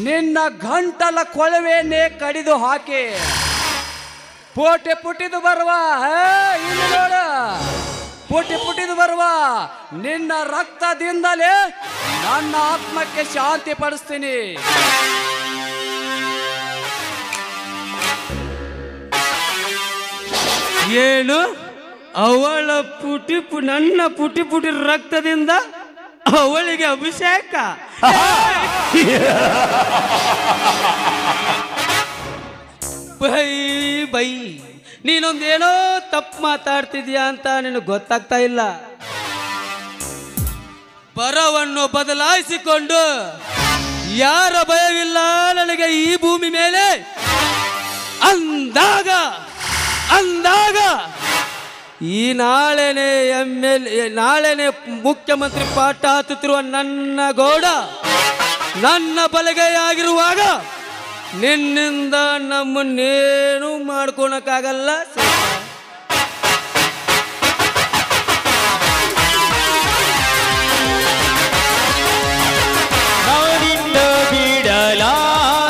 S6: ನಿನ್ನ ಗಂಟಲ ಕೊಳವೆಯನ್ನೇ ಕಡಿದು ಹಾಕಿ ಪೋಟೆ ಪುಟ್ಟಿದು ಬರುವ ಇಲ್ಲಿ ನೋಡ ಪುಟ್ಟಿದು ಬರುವ ನಿನ್ನ ರಕ್ತದಿಂದಲೇ ನನ್ನ ಆತ್ಮಕ್ಕೆ ಶಾಂತಿ ಪಡಿಸ್ತೀನಿ.
S5: ಏನು ಅವಳ ನನ್ನ ಪುಟಿ ರಕ್ತದಿಂದ ಅವಳಿಗೆ ಅಭಿಷೇಕ? ಬೈ ನೀನೊಂದೇನೋ ತಪ್ಪು ಮಾತಾಡ್ತಿದ್ಯಾ ಅಂತ ನಿನಗೆ ಗೊತ್ತಾಗ್ತಾ ಇಲ್ಲ. ಬರವನ್ನು ಬದಲಾಯಿಸಿಕೊಂಡು ಯಾರ ಭಯವಿಲ್ಲ ನನಗೆ ಈ ಭೂಮಿ ಮೇಲೆ ಅಂದಾಗ ಈ ನಾಳೆನೆ ಮುಖ್ಯಮಂತ್ರಿ ಪಾಠ ಹತ್ತುತ್ತಿರುವ ನನ್ನ ಗೌಡ ನನ್ನ ಬಲಗೈಯಾಗಿರುವಾಗ ನಿನ್ನಿಂದ ನಮ್ಮನ್ನೇನು ಮಾಡ್ಕೊಳಕ್ಕಾಗಲ್ಲ.
S2: ನಾನಿಂದ ಬಿಡಲಾರೆ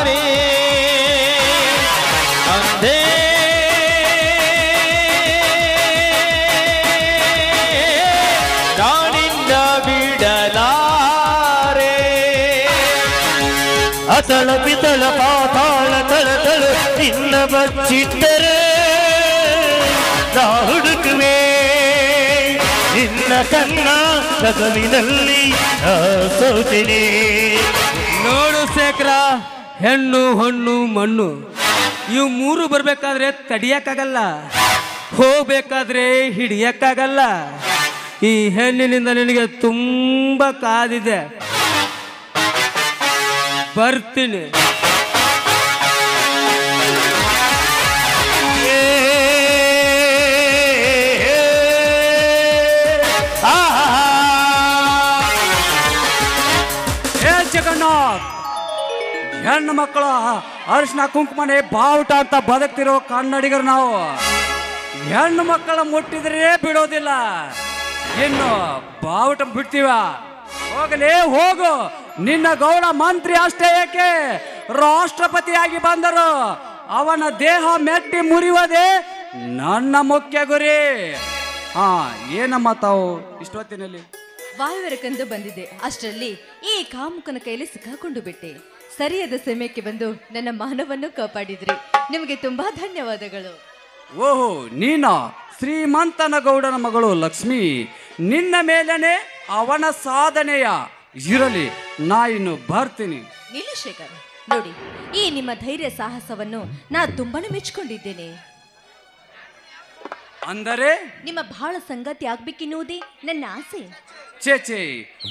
S2: ಅತಳ ಪಿತಳ ಪಾತಾಳ ತಳತಳು ನಿನ್ನ ಬಚ್ಚಿಟ್ಟರೆ ನಾ ಹುಡುಕುವೆ ನಿನ್ನ ಕಣ್ಣ ಕಸವಿನಲ್ಲಿ ಸೋತಿನಿ.
S5: ನೋಡು ಶೇಖರ, ಹೆಣ್ಣು ಹೊಣ್ಣು ಮಣ್ಣು ಇವು ಮೂರು ಬರ್ಬೇಕಾದ್ರೆ ತಡಿಯಕ್ಕಾಗಲ್ಲ, ಹೋಗ್ಬೇಕಾದ್ರೆ ಹಿಡಿಯಕ್ಕಾಗಲ್ಲ. ಈ ಹೆಣ್ಣಿನಿಂದ ನಿನಗೆ ತುಂಬಾ ಕಾದಿದೆ, ಬರ್ತೀನಿ.
S6: ಜಗನ್ನಾಥ್, ಹೆಣ್ಣು ಮಕ್ಕಳು ಅರಿಶಿನ ಕುಂಕುಮನೆ ಬಾವುಟ ಅಂತ ಬದುಕ್ತಿರೋ ಕನ್ನಡಿಗರು ನಾವು. ಹೆಣ್ಣು ಮಕ್ಕಳ ಮುಟ್ಟಿದ್ರೆ ಬಿಡೋದಿಲ್ಲ, ಇನ್ನು ಬಾವುಟ ಬಿಡ್ತೀವ? ಹೋಗಲೇ ಹೋಗು, ನಿನ್ನ ಗೌಡ ಮಂತ್ರಿ ಅಷ್ಟೇ ಏಕೆ ರಾಷ್ಟ್ರಪತಿಯಾಗಿ ಬಂದರು, ಅವನ ದೇಹ ಮೆಟ್ಟಿ ಮುರಿಯುವುದೇ ನನ್ನ ಮುಖ್ಯ ಗುರಿ. ಹಾ, ಏನಮ್ಮ ತಾವು ಇಷ್ಟೊತ್ತಿನಲ್ಲಿ
S4: ವಾಯುವರಕಂದು ಬಂದಿದೆ, ಅಷ್ಟರಲ್ಲಿ ಈ ಕಾಮುಕನ ಕೈಲಿ ಸಿಕ್ಕಾಕೊಂಡು ಬಿಟ್ಟೆ. ಸರಿಯಾದ ಸಮಯಕ್ಕೆ ಬಂದು ನನ್ನ ಮಾನವನ್ನು ಕಾಪಾಡಿದ್ರಿ, ನಿಮಗೆ ತುಂಬಾ ಧನ್ಯವಾದಗಳು.
S6: ಓಹೋ, ನೀನ ಶ್ರೀಮಂತನ ಗೌಡನ ಮಗಳು ಲಕ್ಷ್ಮಿ, ನಿನ್ನ ಮೇಲೇನೆ ಅವನ ಸಾಧನೆಯ ಇರಲಿ, ನಾ ಇನ್ನು ಬರ್ತೀನಿ.
S4: ನೀಲಶೇಖರ್, ನೋಡಿ, ಈ ನಿಮ್ಮ ಧೈರ್ಯ ಸಾಹಸವನ್ನು ನಾ ತುಂಬಾನೇ ಮೆಚ್ಚಿಕೊಂಡಿದ್ದೇನೆ.
S6: ಅಂದರೆ
S4: ನಿಮ್ಮ ಬಹಳ ಸಂಗತಿ ಆಗ್ಬೇಕೆನ್ನುವುದೇ ನನ್ನ ಆಸೆ.
S6: ಚೇಚೆ,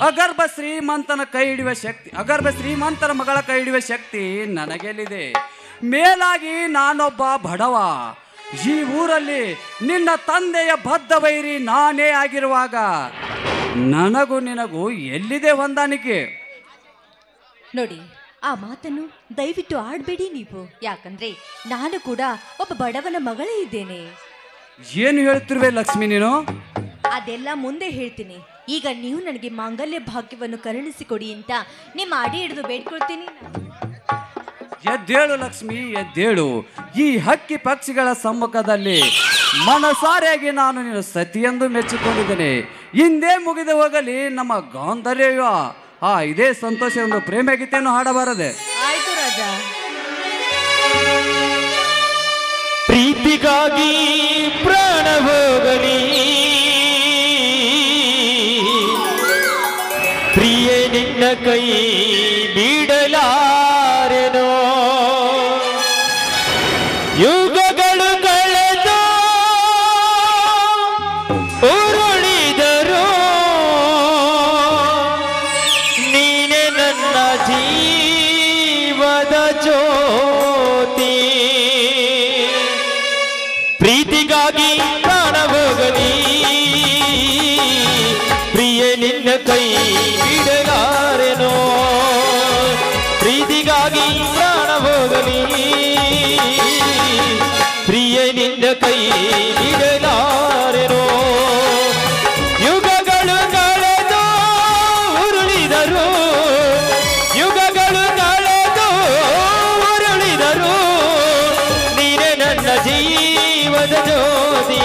S6: ಅಗರ್ಭ ಶ್ರೀಮಂತನ ಕೈ ಹಿಡಿಯುವ ಶಕ್ತಿ, ಅಗರ್ಭ ಶ್ರೀಮಂತನ ಮಗಳ ಕೈ ಹಿಡಿಯುವ ಶಕ್ತಿ ನನಗೆಲ್ಲಿದೆ? ಮೇಲಾಗಿ ನಾನೊಬ್ಬ ಬಡವ. ಈ ಊರಲ್ಲಿ ನಿನ್ನ ತಂದೆಯ ಬದ್ಧ ವೈರಿ ನಾನೇ ಆಗಿರುವಾಗ ನನಗೂ ನಿನಗೂ ಎಲ್ಲಿದೆ ಹೊಂದಾಣಿಕೆ?
S4: ನೋಡಿ, ಆ ಮಾತನ್ನು ದಯವಿಟ್ಟು ಆಡಬೇಡಿ ನೀವು, ಯಾಕಂದ್ರೆ ನಾನು ಕೂಡ ಒಬ್ಬ ಬಡವನ ಮಗಳೇ ಇದ್ದೇನೆ.
S6: ಏನು ಹೇಳ್ತಿರುವೆ ಲಕ್ಷ್ಮಿ ನೀನು?
S4: ಅದೆಲ್ಲ ಮುಂದೆ ಹೇಳ್ತೀನಿ. ಈಗ ನೀವು ನನಗೆ ಮಾಂಗಲ್ಯ ಭಾಗ್ಯವನ್ನು ಕರುಣಿಸಿಕೊಡಿ ಅಂತ ನಿಮ್ಮ ಅಡಿ ಹಿಡಿದು ಬೇಡ್ಕೊಳ್ತೀನಿ.
S6: ಎದ್ದೇಳು ಲಕ್ಷ್ಮಿ, ಎದ್ದೇಳು. ಈ ಹಕ್ಕಿ ಪಕ್ಷಿಗಳ ಸಮ್ಮುಖದಲ್ಲಿ ಮನಸಾರೆಯಾಗಿ ನಾನು ನೀನು ಸತಿಯೆಂದು ಮೆಚ್ಚಿಕೊಂಡಿದ್ದೇನೆ. ಹಿಂದೆ ಮುಗಿದು ಹೋಗಲಿ ನಮ್ಮ ಗಾಂಧರ್ಯ. ಇದೇ ಸಂತೋಷ ಒಂದು ಪ್ರೇಮ ಗೀತೆಯನ್ನು ಹಾಡಬಾರದೆ?
S4: ಆಯ್ತು ರಾಜ.
S2: ಪ್ರೀತಿಗಾಗಿ ಪ್ರಾಣ ಹೋಗಲಿ, ಪ್ರಿಯೆ ನಿನ್ನ ಕೈ ಬಿಡಲಾರೆನೋ, ಯುಗಗಳು ಕಳೆದು ಉರುಳಿದರು ನೀನೆ ನನ್ನ ಜೀವದ ಜ್ಯೋತಿ. ಪ್ರೀತಿಗಾಗಿ ಪ್ರಾಣ ಹೋಗಲಿ, ಪ್ರಿಯೆ ನಿನ್ನ ಕೈ ಬಿಡಲಾರೆನೋ, ಪ್ರೀತಿಗಾಗಿ ಪ್ರಾಣ ಹೋಗಲಿ, ಪ್ರಿಯೆ ನಿನ್ನ ಕೈ ಬಿಡಲಾರೆನೋ, ಯುಗಗಳು ಕಳೆದು ಉರುಳಿದರು, ಯುಗಗಳು ಕಳೆದು ಉರುಳಿದರು ನೀನೆ ನನ್ನ ಜೀವದ ಜ್ಯೋತಿ.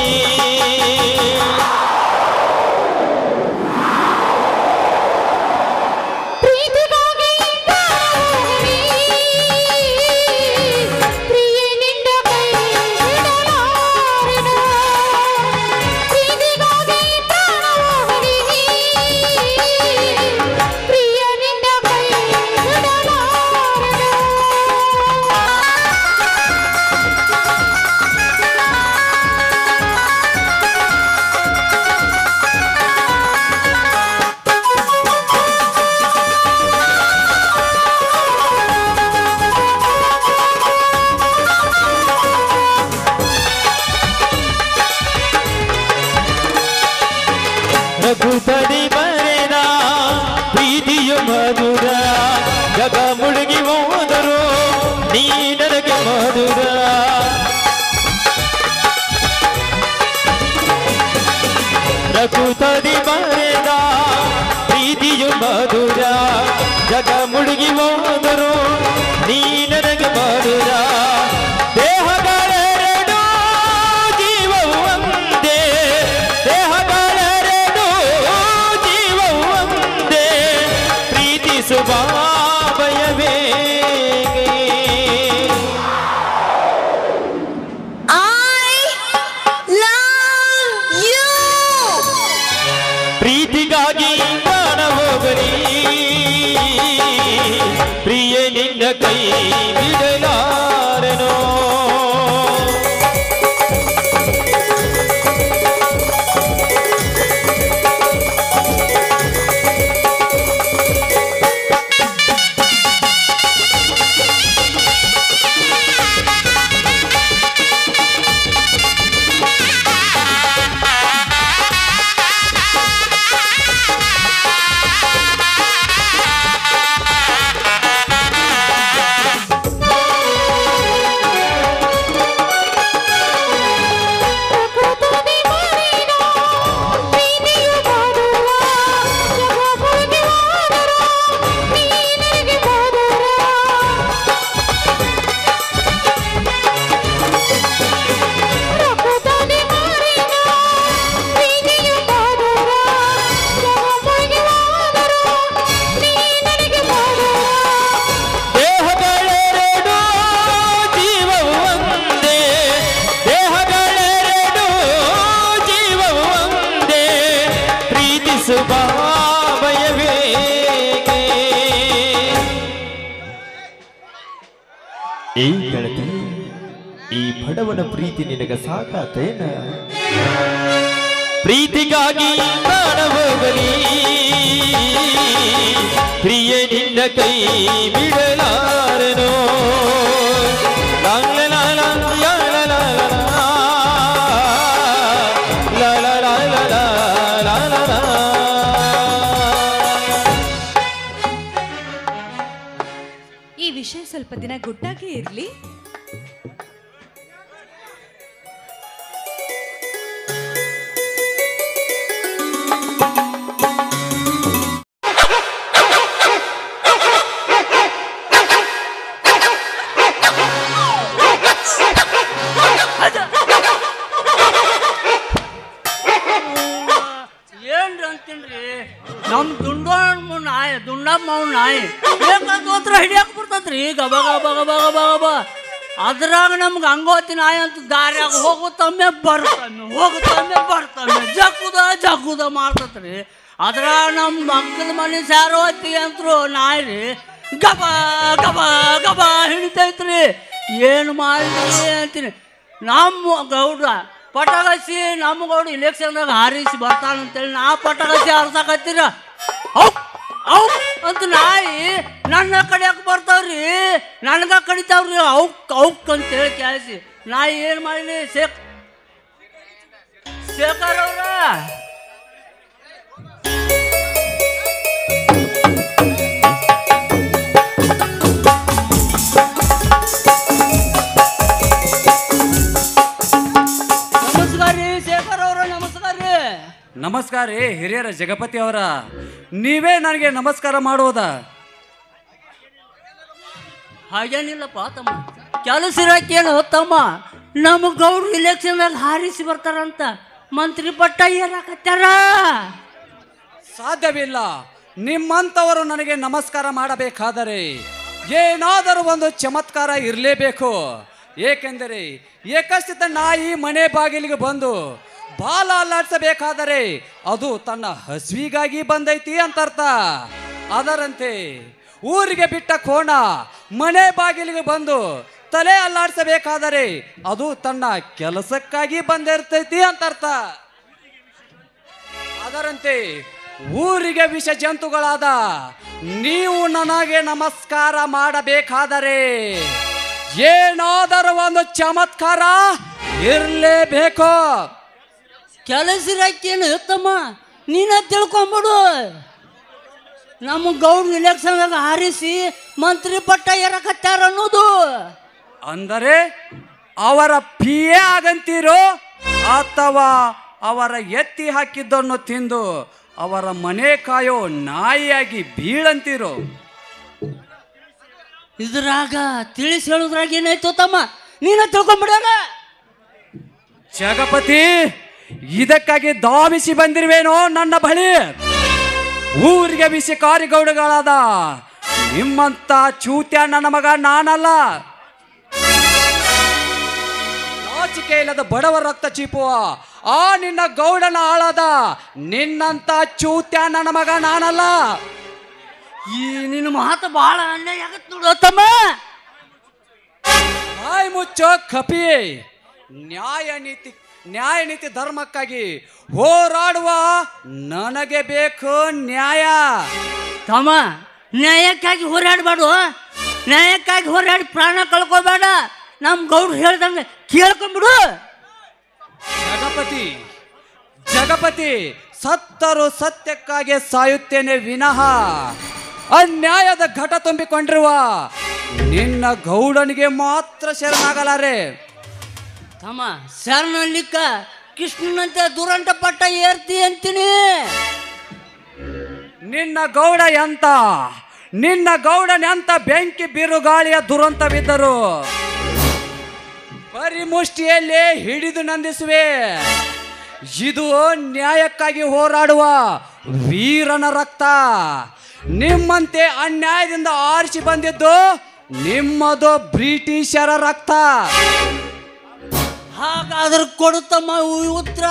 S2: ರಘುಪತಿ ಬರೆದ ಪ್ರೀತಿಯು ಮಧುರ, ಜಗ ಮುಳುಗಿ ಹೋದರು ನೀ ನನಗೆ ಮಧುರ. ರಘುಪತಿ ಬರೆದ ಪ್ರೀತಿಯು ಮಧುರ, ಜಗ ಮುಳುಗಿ ಹೋದರು ನೀ ನನಗೆ ಮಧುರ. ದೇಹಗಳೆರಡು ಜೀವವು ಒಂದೇ, ದೇಹಗಳೆರಡು ಜೀವವು ಒಂದೇ, ಪ್ರೀತಿಸುವ ಭಯವೇ ಪ್ರಿಯ ನಿನ್ನ ಕೈ ಬಿಡಲಾರೆನೋ ಈ ಗೆಳತಿ ಈ ಬಡವನ ಪ್ರೀತಿ ನಿನಗ ಸಾಕಾತೇನ ಪ್ರೀತಿಗಾಗಿ ಪ್ರಾಣ ಹೋಗಲಿ ಪ್ರಿಯ ನಿನ್ನ ಕೈ ಬಿಡಲಾರನೋ
S4: ಈ ವಿಷಯ ಸ್ವಲ್ಪ ದಿನ ಗುಟ್ಟಾಗೇ ಇರಲಿ.
S7: ನಮ್ ದುಂಡಮ್ಮ ನಾಯಿ ಬೇಕಾದ್ರೆ ಹಿಡಿಯಕ್ ಬರ್ತದ್ರಿ ಗಬ ಗಬ ಗಬ ಗಬ ಗಬ. ಅದ್ರಾಗ ನಮ್ಗೆ ಹಂಗೋತಿ ನಾಯಿ ಅಂತ ದಾರ್ಯಾಗ ಹೋಗುತ್ತಮ್ಮೆ ಬರ್ತಾನೆ ಜಗ್ಗುದ ಮಾಡ್ತತ್ರಿ. ಅದ್ರಾಗ ನಮ್ಮ ಮಕ್ಕಳ ಮನೆ ಸ್ಯಾರೋ ಹೊತ್ತಿಗೆ ಅಂತರು ನಾಯಿ ರೀ ಗಬ ಗಬ ಗಬ ಹಿಡಿತೈತ್ರಿ. ಏನು ಮಾಡಿದ್ರಿ ಅಂತೀನಿ. ನಮ್ಮ ಗೌಡ್ರ ಪಟಾಕಸಿ ನಮ್ಮ ಗೌಡ ಇಲೆಕ್ಷನ್ದಾಗ ಹಾರಿಸಿ ಬರ್ತಾನಂತೇಳಿ ನಾ ಪಟಾಕಸಿ ಹಾರ್ಸಕತ್ತೀರ ಅಂತ ನಾಯಿ ನನ್ನ ಕಡಿಯಕ್ಕೆ ಬರ್ತಾವ್ರಿ, ನನಗ ಕಡಿತಾವ್ರಿ ಔಕ್ ಅಂತೇಳಿ ಕೇಳಿಸಿ ನಾಯಿ ಏನು ಮಾಡಲಿ ಶೇಖರ್ ಅವ್ರ
S6: ನಮಸ್ಕಾರ ರೀ ಹಿರಿಯರ ಜಗಪತಿ ಅವರ, ನೀವೇ ನನಗೆ ನಮಸ್ಕಾರ ಮಾಡೋದ?
S7: ಹಾಗೇನಿಲ್ಲಪ್ಪ ತಮ್ಮ, ಕೆಲಸ ಇರಕ್ಕೇನು ತಮ್ಮ. ನಮ್ಮ ಗೌಡ್ರು ಇಲೆಕ್ಷನ್ದಾಗ ಹಾರಿಸಿ ಬರ್ತಾರಂತ ಮಂತ್ರಿ ಪಟ್ಟ ಏರಾಕತ್ಯಾರ.
S6: ಸಾಧ್ಯವಿಲ್ಲ. ನಿಮ್ಮಂಥವರು ನನಗೆ ನಮಸ್ಕಾರ ಮಾಡಬೇಕಾದರೆ ಏನಾದರೂ ಒಂದು ಚಮತ್ಕಾರ ಇರಲೇಬೇಕು. ಏಕೆಂದರೆ ಏಕಸ್ಥಿತ ನಾಯಿ ಮನೆ ಬಾಗಿಲಿಗೆ ಬಂದು ಬಾಲ ಅಲ್ಲಾಡಿಸಬೇಕಾದರೆ ಅದು ತನ್ನ ಹಸಿವಿಗಾಗಿ ಬಂದೈತಿ ಅಂತ ಅರ್ಥ. ಅದರಂತೆ ಊರಿಗೆ ಬಿಟ್ಟ ಕೋಣ ಮನೆ ಬಾಗಿಲಿಗೆ ಬಂದು ತಲೆ ಅಲ್ಲಾಡಿಸಬೇಕಾದರೆ ಅದು ತನ್ನ ಕೆಲಸಕ್ಕಾಗಿ ಬಂದಿರ್ತೈತಿ ಅಂತ ಅರ್ಥ. ಅದರಂತೆ ಊರಿಗೆ ವಿಷ ಜಂತುಗಳಾದ ನೀವು ನನಗೆ ನಮಸ್ಕಾರ ಮಾಡಬೇಕಾದರೆ ಏನಾದರೂ ಒಂದು ಚಮತ್ಕಾರ ಇರಲೇಬೇಕು.
S7: ಕೆಲಸ ಇರಕ್ಕೇನು ತಮ್ಮ, ನೀನ ತಿಳ್ಕೊಂಬಿಡು. ನಮ್ಮ ಗೌಡ್ರು ಇಲೆಕ್ಷನ್ದಾಗ ಹಾರಿಸಿ ಮಂತ್ರಿ ಪಟ್ಟ ಏರಕತ್ತಾರ ಅನ್ನೋದು.
S6: ಅಂದರೆ ಅವರ ಪಿಯೇ ಆಗಂತೀರೋ ಅಥವಾ ಅವರ ಎತ್ತಿ ಹಾಕಿದ್ದನ್ನು ತಿಂದು ಅವರ ಮನೆ ಕಾಯೋ ನಾಯಿಯಾಗಿ ಬೀಳಂತೀರೋ?
S7: ಇದ್ರಾಗ ತಿಳಿಸಿ ಹೇಳುದ್ರಾಗ ಏನಾಯ್ತು ತಮ್ಮ, ನೀನ ತಿಳ್ಕೊಂಬಿಡೋಣ.
S6: ಜಗಪತಿ, ಇದಕ್ಕಾಗಿ ಧಾವಿಸಿ ಬಂದಿರುವೇನೋ ನನ್ನ ಬಳಿ? ಊರಿಗೆ ವಿಷಕಾರಿ ಗೌಡಗಳಾದ ನಿಮ್ಮಂತ ಚೂತ್ಯ ನನ್ನ ಮಗ ನಾನಲ್ಲ. ನಾಚಿಕೆ ಇಲ್ಲದ ಬಡವರ ರಕ್ತ ಚೀಪುವ ಆ ನಿನ್ನ ಗೌಡನ ಆಳಾದ ನಿನ್ನಂತ ಚೂತ್ಯ ನನ್ನ ಮಗ ನಾನಲ್ಲ.
S7: ಈ ನಿನ್ನ ಮಾತು ಬಹಳ ಅನ್ಯಾಯ ಆಗತ್ ನೋಡು ತಮ್ಮ.
S6: ಬಾಯಿ ಮುಚ್ಚೋ ಕಪಿ. ನ್ಯಾಯ ನೀತಿ ಧರ್ಮಕ್ಕಾಗಿ ಹೋರಾಡುವ ನನಗೆ ಬೇಕು ನ್ಯಾಯ.
S7: ತಮ್ಮ ನ್ಯಾಯಕ್ಕಾಗಿ ಹೋರಾಡಬೇಡು, ನ್ಯಾಯಕ್ಕಾಗಿ ಹೋರಾಡಿ ಪ್ರಾಣ ಕಳ್ಕೋಬೇಡ. ನಮ್ಮ ಗೌಡ್ರು ಹೇಳ್ದಂಗೆ ಕೇಳ್ಕೊಂಬಿಡು.
S6: ಜಗಪತಿ ಸತ್ತರು ಸತ್ಯಕ್ಕಾಗಿ ಸಾಯುತ್ತೇನೆ ವಿನಃ ಅನ್ಯಾಯದ ಘಟ ತುಂಬಿಕೊಂಡಿರುವ ನಿನ್ನ ಗೌಡನಿಗೆ ಮಾತ್ರ ಶರಣಾಗಲಾರೆ.
S7: ತಮ್ಮ ಶರಣಲ್ಲಿಕ್ಕ ಕೃಷ್ಣನಂತೆ ದುರಂತ ಪಟ್ಟ ಏರ್ತಿ ಅಂತೀನಿ.
S6: ನಿನ್ನ ಗೌಡನೆಂತ ಬೆಂಕಿ ಬಿರುಗಾಳಿಯ ದುರಂತವಿದ್ದರು ಪರಿಮುಷ್ಟಿಯಲ್ಲಿ ಹಿಡಿದು ನಂದಿಸುವೆ. ಇದು ನ್ಯಾಯಕ್ಕಾಗಿ ಹೋರಾಡುವ ವೀರನ ರಕ್ತ. ನಿಮ್ಮಂತೆ ಅನ್ಯಾಯದಿಂದ ಆರಿಸಿ ಬಂದಿದ್ದು ನಿಮ್ಮದು ಬ್ರಿಟಿಷರ ರಕ್ತ.
S7: ಹಾಗಾದ್ರೆ ಕೊಡುತ್ತಮ್ಮ ಉತ್ತರ.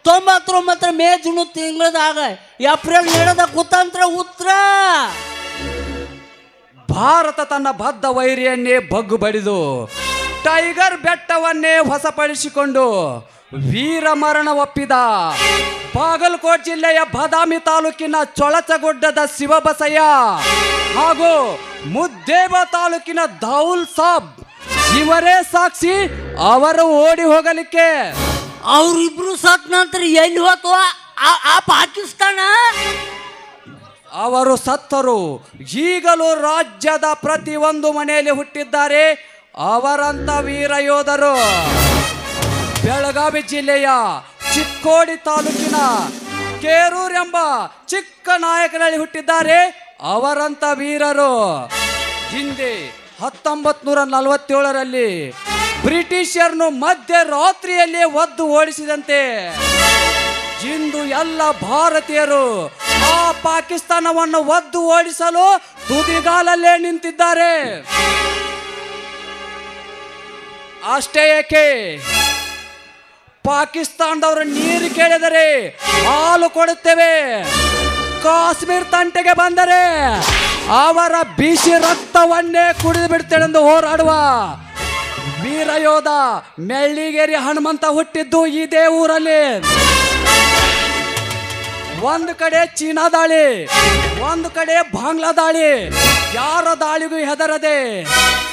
S7: 99 ಮೇ ಜೂನ್ ತಿಂಗಳದಾಗ ಏಪ್ರಿಲ್ 7 ಕುತಂತ್ರ ಉತ್ತರ.
S6: ಭಾರತ ತನ್ನ ಬದ್ಧ ವೈರಿಯನ್ನೇ ಬಗ್ಗು ಬಡಿದು ಟೈಗರ್ ಬೆಟ್ಟವನ್ನೇ ಹೊಸಪಡಿಸಿಕೊಂಡು ವೀರ ಮರಣ ಒಪ್ಪಿದ ಬಾಗಲಕೋಟೆ ಜಿಲ್ಲೆಯ ಬಾದಾಮಿ ತಾಲೂಕಿನ ಚೊಳಚಗುಡ್ಡದ ಶಿವಬಸಯ್ಯ ಹಾಗೂ ಮುದ್ದೇಬ ತಾಲೂಕಿನ ದಾವುಲ್ ಸಾಬ್ ಇವರೇ ಸಾಕ್ಷಿ. ಅವರು ಓಡಿ ಹೋಗಲಿಕ್ಕೆ.
S7: ಅವರಿಬ್ರು ಸತ್ ನಂತರ ಎಲ್ಲಿ ಹೋತು ಆ ಪಾಕಿಸ್ತಾನ?
S6: ಅವರು ಸತ್ತರು. ಈಗಲೂ ರಾಜ್ಯದ ಪ್ರತಿಯೊಂದು ಮನೆಯಲ್ಲಿ ಹುಟ್ಟಿದ್ದಾರೆ ಅವರಂತ ವೀರ ಯೋಧರು. ಬೆಳಗಾವಿ ಜಿಲ್ಲೆಯ ಚಿಕ್ಕೋಡಿ ತಾಲೂಕಿನ ಕೇರೂರ್ ಎಂಬ ಚಿಕ್ಕ ನಾಯಕನಲ್ಲಿ ಹುಟ್ಟಿದ್ದಾರೆ ಅವರಂತ ವೀರರು. ಹಿಂದೆ 1947ರಲ್ಲಿ ಬ್ರಿಟಿಷರನ್ನು ಮಧ್ಯರಾತ್ರಿಯಲ್ಲಿ ಒದ್ದು ಓಡಿಸಿದಂತೆ ಇಂದು ಎಲ್ಲ ಭಾರತೀಯರು ಆ ಪಾಕಿಸ್ತಾನವನ್ನು ಒದ್ದು ಓಡಿಸಲು ತುದಿಗಾಲಲ್ಲೇ ನಿಂತಿದ್ದಾರೆ. ಅಷ್ಟೇ ಏಕೆ, ಪಾಕಿಸ್ತಾನದವರು ನೀರು ಕೇಳಿದರೆ ಹಾಲು ಕೊಡುತ್ತೇವೆ, ಕಾಶ್ಮೀರ ತಂಟೆಗೆ ಬಂದರೆ ಅವರ ಬಿಸಿ ರಕ್ತವನ್ನೇ ಕುಡಿದು ಬಿಡ್ತೇನೆಂದು ಹೋರಾಡುವ ವೀರ ಯೋಧ ಮೆಳ್ಳಿಗೇರಿ ಹನುಮಂತ ಹುಟ್ಟಿದ್ದು ಇದೇ ಊರಲ್ಲಿ. ಒಂದು ಕಡೆ ಚೀನಾ ದಾಳಿ, ಒಂದು ಕಡೆ ಬಾಂಗ್ಲಾ ದಾಳಿ, ಯಾರ ದಾಳಿಗೂ ಹೆದರದೆ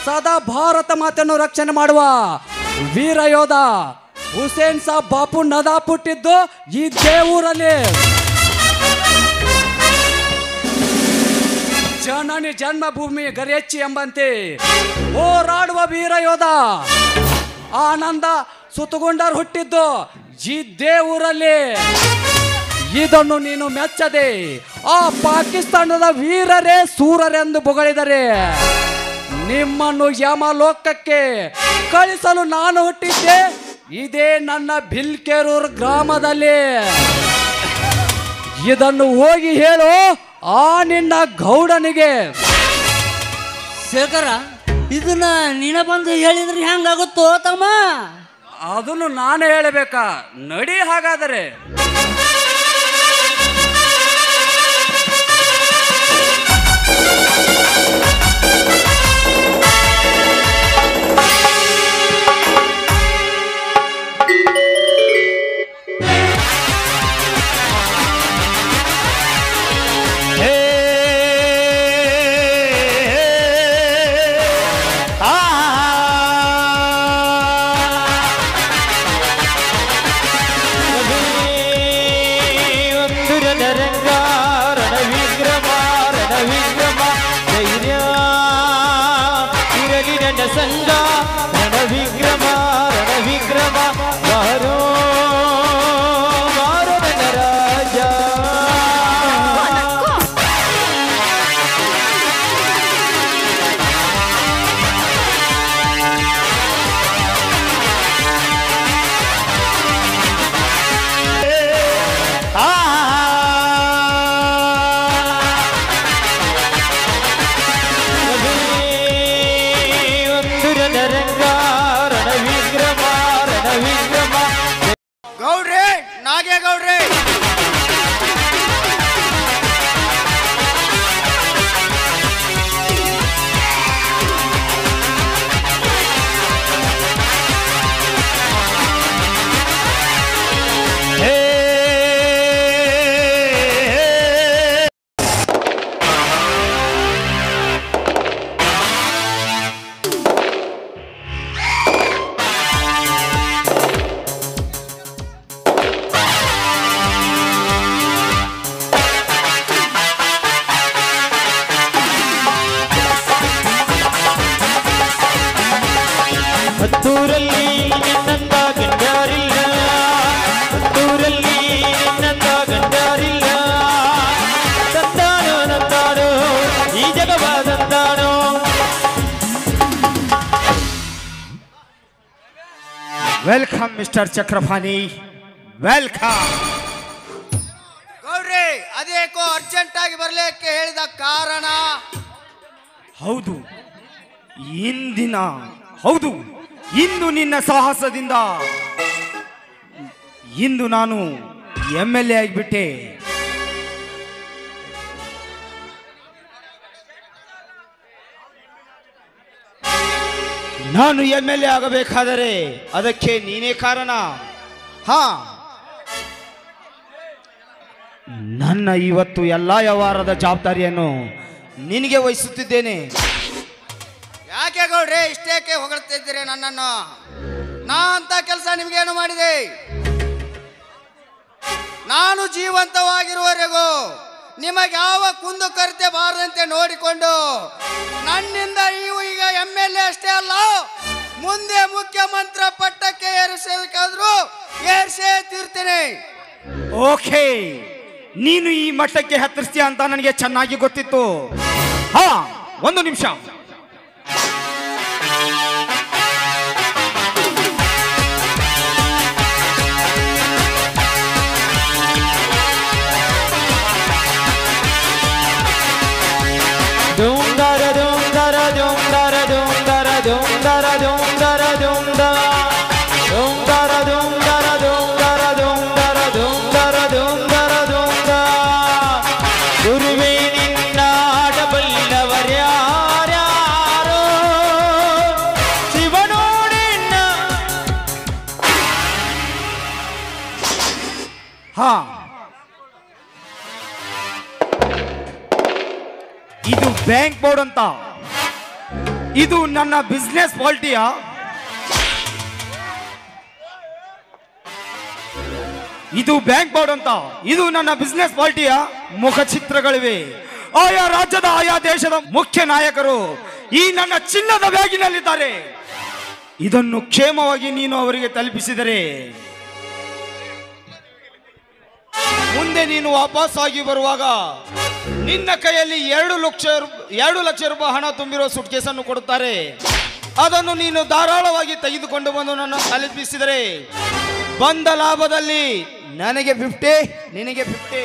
S6: ಸದಾ ಭಾರತ ಮಾತೆಯನ್ನು ರಕ್ಷಣೆ ಮಾಡುವ ವೀರ ಯೋಧ ಹುಸೇನ್ ಸಾಬ್ ಬಾಪು ನದಾಫ್ ಹುಟ್ಟಿದ್ದು ಇದೇ ಊರಲ್ಲಿ. ಜನನಿ ಜನ್ಮಭೂಮಿ ಗರಿಯಚ್ಚಿ ಎಂಬಂತೆ ಹೋರಾಡುವ ವೀರ ಯೋಧ ಆನಂದ ಸುತ್ತಗೊಂಡರ್ ಹುಟ್ಟಿದ್ದು ಇದೇ ಊರಲ್ಲಿ. ಇದನ್ನು ನೀನು ಮೆಚ್ಚದೆ ಆ ಪಾಕಿಸ್ತಾನದ ವೀರರೇ ಸೂರರೆಂದು ಬೊಗಳಿದರೆ ನಿಮ್ಮನ್ನು ಯಮಲೋಕಕ್ಕೆ ಕಳಿಸಲು ನಾನು ಹುಟ್ಟಿದ್ದೆ ಇದೇ ನನ್ನ ಬಿಲ್ಕೆರೂರ್ ಗ್ರಾಮದಲ್ಲಿ. ಇದನ್ನು ಹೋಗಿ ಹೇಳು ಆ ನಿನ್ನ ಗೌಡನಿಗೆ.
S7: ಶೇಖರ, ಇದನ್ನ ನೀನ ಬಂದು ಹೇಳಿದ್ರೆ ಹೆಂಗಾಗುತ್ತೋ ತಮ್ಮ?
S6: ಅದನ್ನು ನಾನೇ ಹೇಳಬೇಕಾ? ನಡಿ ಹಾಗಾದರೆ.
S8: ಗೌಡ್ರೆ, ನಾಗೇಗೌಡ್ರೆ,
S2: ಹತ್ತೂರಲ್ಲಿ ನಿನ್ನಂತ ಗಂಡರಿಲ್ಲ, ಹತ್ತೂರಲ್ಲಿ ನಿನ್ನಂತ ಗಂಡರಿಲ್ಲ. ತಂದಾನೋ ನಂದಾನೋ ಈ ಜಗವಾದಂದಾನೋ.
S8: Welcome mister Chakrapani, welcome.
S9: ಗೌಡ್ರಿ, ಅದೇಕೋ ಅರ್ಜೆಂಟ್ ಆಗಿ ಬರ್ಲಿಕ್ಕೆ ಹೇಳಿದ ಕಾರಣ?
S8: ಹೌದು, ಇಂದು ನಿನ್ನ ಸಾಹಸದಿಂದ ಇಂದು ನಾನು MLA ಆಗಿಬಿಟ್ಟೆ. ನಾನು MLA ಆಗಬೇಕಾದರೆ ಅದಕ್ಕೆ ನೀನೇ ಕಾರಣ. ಹಾ, ನನ್ನ ಇವತ್ತು ಎಲ್ಲ ವ್ಯವಹಾರದ ಜವಾಬ್ದಾರಿಯನ್ನು ನಿನಗೆ ವಹಿಸುತ್ತಿದ್ದೇನೆ.
S9: ಯಾಕೆ ಗೌಡ್ರಿ ಇಷ್ಟೇಕೆ ಹೊಗಳ್ತಿದ್ದೀರಿ ನನ್ನನ್ನು? ನಾ ಅಂತ ಕೆಲಸ ನಿಮ್ಗೇನು ಮಾಡಿದೆ? ನಾನು ಜೀವಂತವಾಗಿರುವವರೆಗೂ ನಿಮಗೆ ಯಾವ ಕುಂದು ಕೊರತೆ ಬಾರದಂತೆ ನೋಡಿಕೊಂಡು ನನ್ನಿಂದ ನೀವು ಈಗ MLA ಅಷ್ಟೇ ಅಲ್ಲ, ಮುಂದೆ ಮುಖ್ಯಮಂತ್ರಿ ಪಟ್ಟಕ್ಕೆ ಏರಿಸಬೇಕಾದ್ರೂ ಏರಿಸೇ ತೀರ್ತೀನಿ.
S8: ಓಕೆ, ನೀನು ಈ ಮಟ್ಟಕ್ಕೆ ಹತ್ತಿಸ್ತೀಯ ಅಂತ ನನಗೆ ಚೆನ್ನಾಗಿ ಗೊತ್ತಿತ್ತು. ಹಾ, ಒಂದು ನಿಮಿಷ.
S2: ಧೂಮ್ ದರ ಧೂಮ್ ದರ ಧೂಮ್ ದರ ಧೂಮ್ ದರ ಧೂಮ್ ದರ ಧೂಮ್ ದರ ಧೂಮ್ ದ ಧೂಮ್ ದರ ಧೂಮ್ ದರ ಧೂಮ್ ದರ ಧೂಮ್ ದರ ಧೂಮ್ ದರ ಧೂಮ್ ದರ ಧೂಮ್ ದ. ಗುರುವೇ ನಿನ್ನ ಆಡಬಲ್ಲವರ್ಯಾರ್ಯಾರೋ, ಶಿವನೋ ನಿನ್ನ.
S8: ಹಾ, ಇದು ಬ್ಯಾಂಕ್ ಬೋರ್ಡ್ ಅಂತ. ಇದು ನನ್ನ ಬಿಸ್ನೆಸ್ ಪಾಲಿಟಿಯಾ? ಇದು ಬ್ಯಾಂಕ್ ಬೋರ್ಡ್ ಅಂತ. ಇದು ನನ್ನ ಬಿಸ್ನೆಸ್ ಪಾಲಿಟಿಯ ಮುಖಚಿತ್ರಗಳಿವೆ. ಆಯಾ ರಾಜ್ಯದ ಆಯಾ ದೇಶದ ಮುಖ್ಯ ನಾಯಕರು ಈ ನನ್ನ ಚಿನ್ನದ ಬ್ಯಾಗಿನಲ್ಲಿದ್ದಾರೆ. ಇದನ್ನು ಕ್ಷೇಮವಾಗಿ ನೀನು ಅವರಿಗೆ ತಲುಪಿಸಿದರೆ ಮುಂದೆ ನೀನು ವಾಪಸ್ಸಾಗಿ ಬರುವಾಗ ನಿನ್ನ ಕೈಯಲ್ಲಿ 2 ಲಕ್ಷ ರೂಪಾಯಿ ಹಣ ತುಂಬಿರುವ ಸೂಟ್ ಕೇಸನ್ನು ಕೊಡುತ್ತಾರೆ. ಅದನ್ನು ನೀನು ಧಾರಾಳವಾಗಿ ತೆಗೆದುಕೊಂಡು ಬಂದು ನನ್ನ ತಲುಪಿಸಿದರೆ ಬಂದ ಲಾಭದಲ್ಲಿ ನನಗೆ 50, ನಿನಗೆ 50.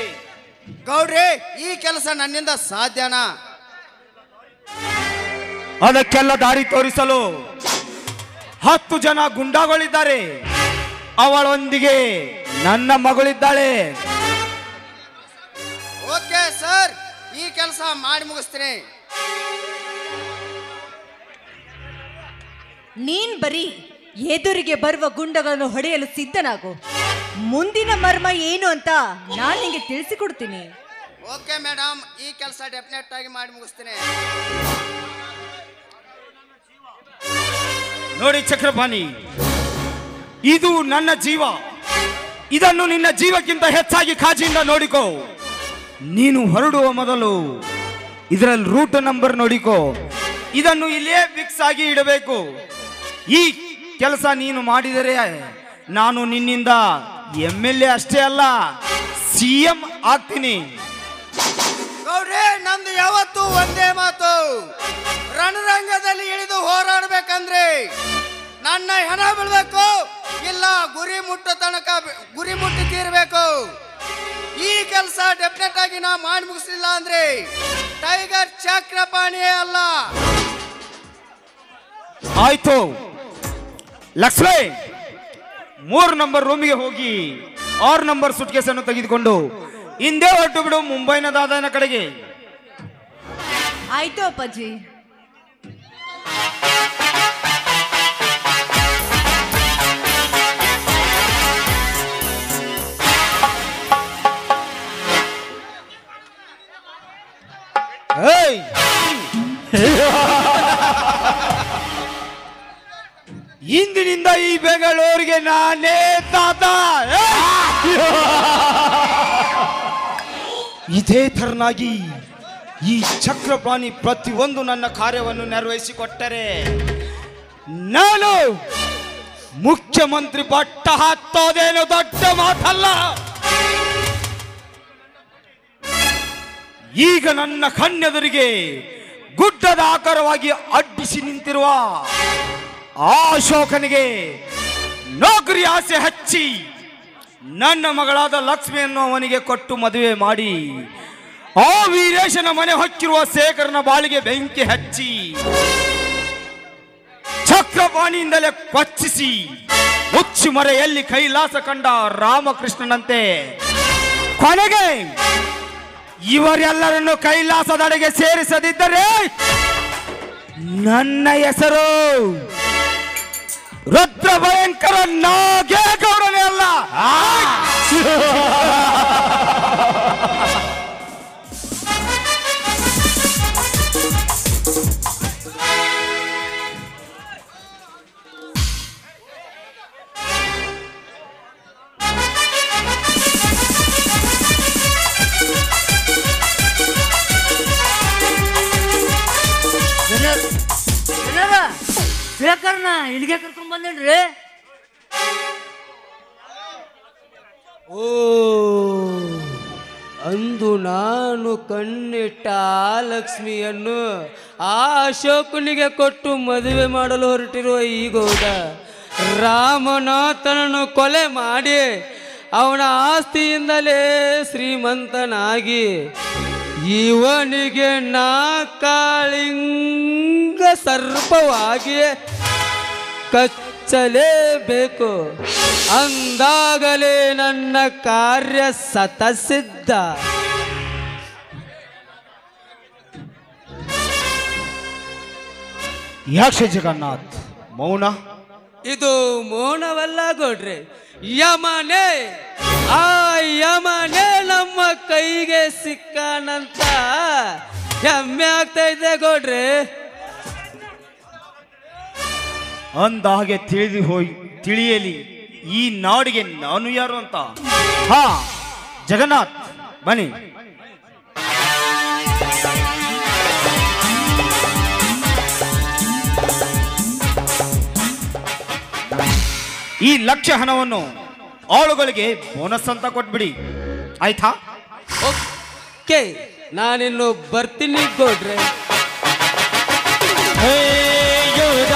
S9: ಗೌಡ್ರಿ, ಈ ಕೆಲಸ ನನ್ನಿಂದ ಸಾಧ್ಯನಾ?
S8: ಅದಕ್ಕೆಲ್ಲ ದಾರಿ ತೋರಿಸಲು 10 ಜನ ಗುಂಡಾಗಳಿದ್ದಾರೆ. ಅವಳೊಂದಿಗೆ ನನ್ನ ಮಗಳಿದ್ದಾಳೆ.
S9: ಓಕೆ ಸರ್, ಈ ಕೆಲಸ ಮಾಡಿ ಮುಗಿಸ್ತೀನಿ.
S4: ನೀನ್ ಬರೀ ಎದುರಿಗೆ ಬರುವ ಗುಂಡಗಳನ್ನು ಹೊಡೆಯಲು ಸಿದ್ಧನಾಗು. ಮುಂದಿನ ಮರ್ಮ ಏನು ಅಂತ ನಾನು ನಿಂಗೆ ತಿಳಿಸಿಕೊಡ್ತೀನಿ.
S9: ಓಕೆ ಮೇಡಮ್, ಈ ಕೆಲಸ ಡೆಫಿನೆಟ್ ಆಗಿ ಮಾಡಿ ಮುಗಿಸ್ತೀನಿ.
S8: ನೋಡಿ ಚಕ್ರಪಾಣಿ, ಇದು ನನ್ನ ಜೀವ. ಇದನ್ನು ನಿನ್ನ ಜೀವಕ್ಕಿಂತ ಹೆಚ್ಚಾಗಿ ಕಾಳಜಿಯಿಂದ ನೋಡಿಕೋ. ನೀನು ಹೊರಡುವ ಮೊದಲು ಇದರಲ್ಲಿ ರೂಟ್ ನಂಬರ್ ನೋಡಿಕೋ. ಇದನ್ನು ಇಲ್ಲೇ ಫಿಕ್ಸ್ ಆಗಿ ಇಡಬೇಕು. ಈ ಕೆಲಸ ನೀನು ಮಾಡಿದರೆ ನಾನು ನಿನ್ನಿಂದ MLA ಅಷ್ಟೇ ಅಲ್ಲ, CM ಆಗ್ತೀನಿ.
S9: ಗೌಡ್ರೆ, ನಂದು ಯಾವತ್ತೂ ಒಂದೇ ಮಾತು. ರಣರಂಗದಲ್ಲಿ ಇಳಿದು ಹೋರಾಡಬೇಕಂದ್ರೆ ನನ್ನ ಹೆಣ ಬೀಳ್ಬೇಕು, ಇಲ್ಲ ಗುರಿ ಮುಟ್ಟೋ ತನಕ ಗುರಿ ಮುಟ್ಟಿ ತೀರ್ಬೇಕು. ಈ ಕೆಲಸ ಡೆಫಿನೆಟ್ ಆಗಿ ನಾ ಮಾಡಿ ಮುಗಿಸಲಿಲ್ಲ ಅಂದ್ರೆ ಟೈಗರ್ ಚಕ್ರಪಾಣಿಯೇ ಅಲ್ಲ.
S8: ಆಯ್ತು ಲಕ್ಷ್ಮೇ, 3 ನಂಬರ್ ರೂಮಿಗೆ ಹೋಗಿ 6 ನಂಬರ್ ಸೂಟ್ ಕೇಸನ್ನು ತೆಗೆದುಕೊಂಡು ಹಿಂದೆ ಹೊರಟು ಬಿಡು ಮುಂಬೈನ ದಾದನ ಕಡೆಗೆ.
S4: ಆಯ್ತು ಅಪ್ಪಾಜಿ.
S8: ಇಂದಿನಿಂದ ಈ ಬೆಂಗಳೂರಿಗೆ ನಾನೇ ತಾತ. ಇದೇ ತರನಾಗಿ ಈ ಚಕ್ರಪಾಣಿ ಪ್ರತಿಯೊಂದು ನನ್ನ ಕಾರ್ಯವನ್ನು ನೆರವೇರಿಸಿಕೊಟ್ಟರೆ ನಾನು ಮುಖ್ಯಮಂತ್ರಿ ಪಟ್ಟ ಹತ್ತೋದೇನು ದೊಡ್ಡ ಮಾತಲ್ಲ. ಈಗ ನನ್ನ ಕಣ್ಣೆದುರಿಗೆ ಗುಡ್ಡದ ಆಕಾರವಾಗಿ ಅಡ್ಡಿಸಿ ನಿಂತಿರುವ ಆ ಅಶೋಕನಿಗೆ ನೌಕರಿ ಆಸೆ ಹಚ್ಚಿ ನನ್ನ ಮಗಳಾದ ಲಕ್ಷ್ಮಿಯನ್ನು ಅವನಿಗೆ ಕೊಟ್ಟು ಮದುವೆ ಮಾಡಿ ಆ ವೀರೇಶನ ಮನೆ ಹೊಕ್ಕಿರುವ ಶೇಖರನ ಬಾಳಿಗೆ ಬೆಂಕಿ ಹಚ್ಚಿ ಚಕ್ರಪಾಣಿಯಿಂದಲೇ ಕೊಚ್ಚಿಸಿ ಮುಚ್ಚಿ ಮರೆಯಲ್ಲಿ ಕೈಲಾಸ ಕಂಡ ರಾಮಕೃಷ್ಣನಂತೆ ಕೊನೆಗೆ ಇವರೆಲ್ಲರನ್ನು ಕೈಲಾಸದಡೆಗೆ ಸೇರಿಸದಿದ್ದರೆ ನನ್ನ ಹೆಸರು ರುದ್ರ ಭಯಂಕರ ನಾಗೇಗೌಡನೇ ಅಲ್ಲ.
S7: ಶೇಖರ್ನ ಇಲ್ಲಿಗೆ ಕರ್ಕೊಂಡ್ ಬಂದೇನ್ರಿ.
S5: ಓ, ಅಂದು ನಾನು ಕಣ್ಣಿಟ್ಟ ಆ ಲಕ್ಷ್ಮಿಯನ್ನು ಆ ಅಶೋಕನಿಗೆ ಕೊಟ್ಟು ಮದುವೆ ಮಾಡಲು ಹೊರಟಿರುವ ಈ ಗೌಡ ರಾಮನಾಥನನ್ನು ಕೊಲೆ ಮಾಡಿ ಅವನ ಆಸ್ತಿಯಿಂದಲೇ ಶ್ರೀಮಂತನಾಗಿ ಇವನಿಗೆ ಕಾಳಿಂಗ ಸರ್ಪವಾಗಿ ಕಚ್ಚಲೇಬೇಕು. ಅಂದಾಗಲೇ ನನ್ನ ಕಾರ್ಯ ಸತಸಿದ್ಧ.
S8: ಯಾಕೆ ಜಗನ್ನಾಥ್ ಮೌನ?
S5: ಇದು ಮೌನವಲ್ಲ ಗೌಡ್ರೆ, ಯಮನೇ. ಆ ಯಮನೇ ನಮ್ಮ ಕೈಗೆ ಸಿಕ್ಕಾನಂತ ಹೆಮ್ಮೆ ಆಗ್ತಾ ಇದೆ ಗೌಡ್ರೆ.
S8: ಅಂದ ಹಾಗೆ ತಿಳಿಯಲಿ ಈ ನಾಡಿಗೆ ನಾನು ಯಾರು ಅಂತ. ಹಾ ಜಗನ್ನಾಥ್ ಬನ್ನಿ. ಈ ಲಕ್ಷ ಹಣವನ್ನು ಆಳುಗಳಿಗೆ ಬೋನಸ್ ಅಂತ ಕೊಟ್ಬಿಡಿ, ಆಯ್ತಾ?
S5: ಓಕೆ, ನಾನಿನ್ನು ಬರ್ತೀನಿ ಗೌಡ್ರೆ.
S2: ಆಯುಧ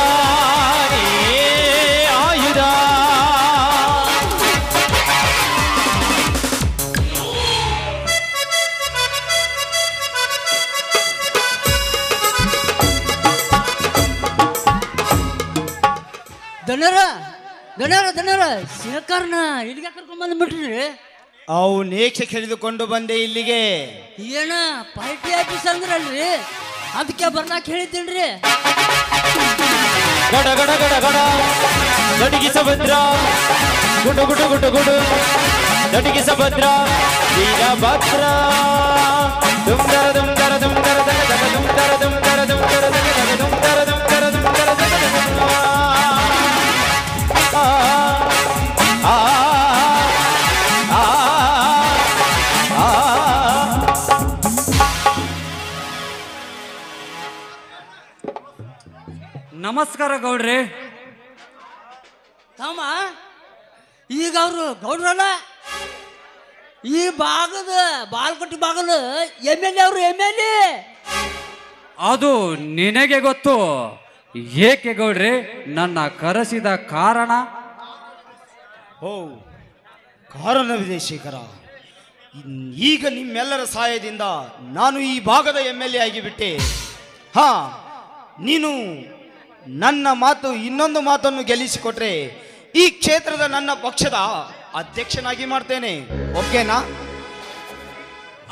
S7: ದನರ ಶೇಖರ್ನ ಇಲ್ಲಿಗೆ ಕರ್ಕೊಂಡ್ ಬಂದ್ಬಿಟ್ರಿ.
S8: ಅವನೇಕೆ ಕರೆದುಕೊಂಡು ಬಂದೆ ಇಲ್ಲಿಗೆ?
S7: ಏನ ಪಾರ್ಟಿ ಆಫೀಸ್ ಅಂದ್ರಲ್ರಿ, ಅದಕ್ಕೆ ಬರ್ಲಾಕ್ ಹೇಳಿದ್ದೀನ್ರಿ.
S2: ಗಡ ಗಡ ಗಡ ಗಡ ನಟಿಗಿಸ ಭದ್ರ ಗುಡು ಗುಡು ಗುಡು ಗುಡು ನಟಿಗಿಸ ಭದ್ರ ವೀರಭದ್ರ ದುಮ್ದರ ದುಮ್ದರ ದುಮ್ದರ ದಗ ದಗ ದುಮ್ದರ ದುಮ್ದರ ದುಮ್ದರ ದಗ ದಗ ದುಮ್ದರ ದುಮ್ದರ ದುಮ್ದರ ದಗ ದಗ
S6: ನಮಸ್ಕಾರ ಗೌಡ್ರೆ.
S7: ತಮ್ಮ, ಈಗ ಅವರು ಗೌಡ್ರಲ್ಲ, ಈ ಭಾಗದ ಬಾಲ್ಕೋಟಿ ಭಾಗದ MLA ಅವರು. MLA
S6: ಅದು ನಿನಗೆ ಗೊತ್ತು. ಏಕೆ ಗೌಡ್ರೆ ನನ್ನ ಕರೆಸಿದ ಕಾರಣ?
S8: ಓ, ಕಾರಣವಿದೆ ಶೇಖರ. ಈಗ ನಿಮ್ಮೆಲ್ಲರ ಸಹಾಯದಿಂದ ನಾನು ಈ ಭಾಗದ MLA ಆಗಿಬಿಟ್ಟೆ. ಹಾ, ನೀನು ನನ್ನ ಮಾತು ಇನ್ನೊಂದು ಮಾತನ್ನು ಗೆಲ್ಲಿಸಿಕೊಟ್ರೆ ಈ ಕ್ಷೇತ್ರದ ನನ್ನ ಪಕ್ಷದ ಅಧ್ಯಕ್ಷನಾಗಿ ಮಾಡ್ತೇನೆ, ಓಕೆನಾ?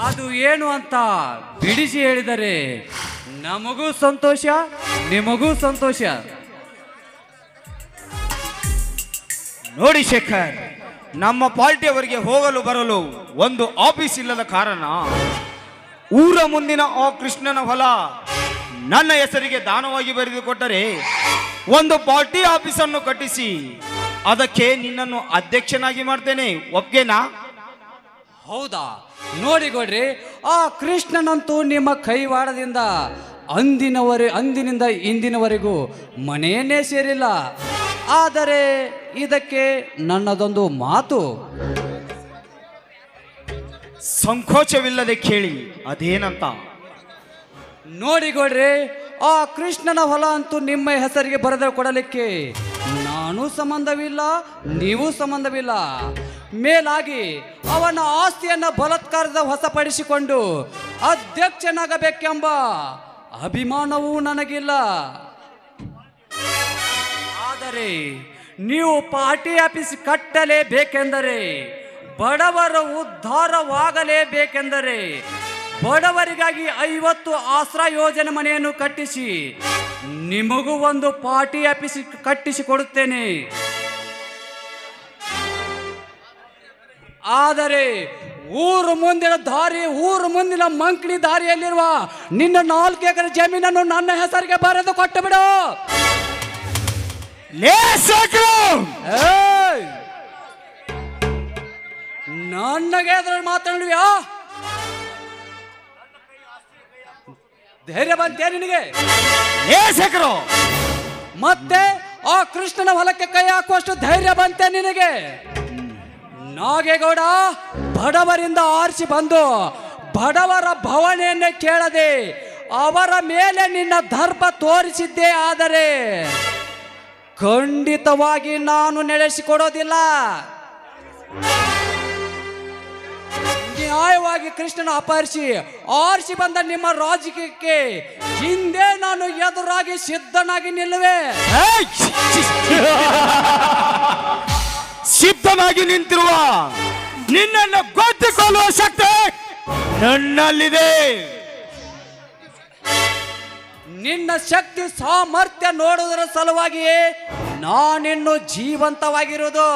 S6: ಅದು ಏನು ಅಂತ ಬಿಡಿಸಿ ಹೇಳಿದರೆ ನಮಗೂ ಸಂತೋಷ, ನಿಮಗೂ ಸಂತೋಷ.
S8: ನೋಡಿ ಶೇಖರ್, ನಮ್ಮ ಪಾರ್ಟಿಯವರಿಗೆ ಹೋಗಲು ಬರಲು ಒಂದು ಆಫೀಸ್ ಇಲ್ಲದ ಕಾರಣ ಊರ ಮುಂದಿನ ಆ ಕೃಷ್ಣನ ಹೊಲ ನನ್ನ ಹೆಸರಿಗೆ ದಾನವಾಗಿ ಬರೆದುಕೊಟ್ಟರೆ ಒಂದು ಪಾರ್ಟಿ ಆಫೀಸನ್ನು ಕಟ್ಟಿಸಿ ಅದಕ್ಕೆ ನಿನ್ನನ್ನು ಅಧ್ಯಕ್ಷನಾಗಿ ಮಾಡ್ತೇನೆ, ಒಪ್ಗೆನಾ?
S6: ಹೌದಾ? ನೋಡಿ ಗೌಡ್ರಿ, ಆ ಕೃಷ್ಣನಂತೂ ನಿಮ್ಮ ಕೈವಾಡದಿಂದ ಅಂದಿನಿಂದ ಇಂದಿನವರೆಗೂ ಮನೆಯನ್ನೇ ಸೇರಿಲ್ಲ. ಆದರೆ ಇದಕ್ಕೆ ನನ್ನದೊಂದು ಮಾತು.
S8: ಸಂಕೋಚವಿಲ್ಲದೆ ಕೇಳಿ, ಅದೇನಂತ?
S6: ನೋಡಿ ಗೌಡ್ರೆ, ಆ ಕೃಷ್ಣನ ಹೊಲ ಅಂತೂ ನಿಮ್ಮ ಹೆಸರಿಗೆ ಬರೆದು ಕೊಡಲಿಕ್ಕೆ ನಾನು ಸಂಬಂಧವಿಲ್ಲ, ನೀವು ಸಂಬಂಧವಿಲ್ಲ. ಮೇಲಾಗಿ ಅವನ ಆಸ್ತಿಯನ್ನು ಬಲಾತ್ಕಾರದ ಹೊಸಪಡಿಸಿಕೊಂಡು ಅಧ್ಯಕ್ಷನಾಗಬೇಕೆಂಬ ಅಭಿಮಾನವೂ ನನಗಿಲ್ಲ. ಆದರೆ ನೀವು ಪಾರ್ಟಿ ಆಫೀಸ್ ಕಟ್ಟಲೇಬೇಕೆಂದರೆ, ಬಡವರ ಉದ್ಧಾರವಾಗಲೇಬೇಕೆಂದರೆ, ಬಡವರಿಗಾಗಿ 50 ಆಶ್ರಯ ಯೋಜನೆ ಮನೆಯನ್ನು ಕಟ್ಟಿಸಿ ನಿಮಗೂ ಒಂದು ಪಾರ್ಟಿ ಆಫೀಸ್ ಕಟ್ಟಿಸಿ ಕೊಡುತ್ತೇನೆ. ಆದರೆ ಊರು ಮುಂದಿನ ಮಂಕಣಿ ದಾರಿಯಲ್ಲಿರುವ ನಿನ್ನ 4 ಎಕರೆ ಜಮೀನನ್ನು ನನ್ನ ಹೆಸರಿಗೆ ಬರೆದು ಕೊಟ್ಟು ಬಿಡು. ನನಗೆ ಅದ್ರಲ್ಲಿ ಮಾತಾಡುವಿಯಾ? ಧೈರ್ಯ ಬಂತೇ ನಿನಗೆ? ಮತ್ತೆ ಆ ಕೃಷ್ಣನ ಹೊಲಕ್ಕೆ ಕೈ ಹಾಕುವಷ್ಟು ಧೈರ್ಯ ಬಂತೆ ನಿನಗೆ? ನಾಗೇಗೌಡ, ಬಡವರಿಂದ ಆರಿಸಿ ಬಂದು ಬಡವರ ಭವನೆಯನ್ನೇ ಕೇಳದೆ ಅವರ ಮೇಲೆ ನಿನ್ನ ದರ್ಪ ತೋರಿಸಿದ್ದೇ ಆದರೆ ಖಂಡಿತವಾಗಿ ನಾನು ನಡೆಸಿಕೊಡೋದಿಲ್ಲ. ನ್ಯಾಯವಾಗಿ ಕೃಷ್ಣನ ಅಪಹರಿಸಿ ಆರಿಸಿ ಬಂದ ನಿಮ್ಮ ರಾಜಕೀಯಕ್ಕೆ ಹಿಂದೆ ನಾನು ಎದುರಾಗಿ ಸಿದ್ಧನಾಗಿ ನಿಲ್ಲುವೆ.
S8: ಸಿದ್ಧನಾಗಿ ನಿಂತಿರುವ ನಿನ್ನನ್ನು ಗೊತ್ತಿಕೊಳ್ಳುವ ಶಕ್ತಿ ನನ್ನಲ್ಲಿದೆ.
S6: ನಿನ್ನ ಶಕ್ತಿ ಸಾಮರ್ಥ್ಯ ನೋಡುವುದರ ಸಲುವಾಗಿಯೇ ನಾನಿನ್ನು ಜೀವಂತವಾಗಿರುವುದು.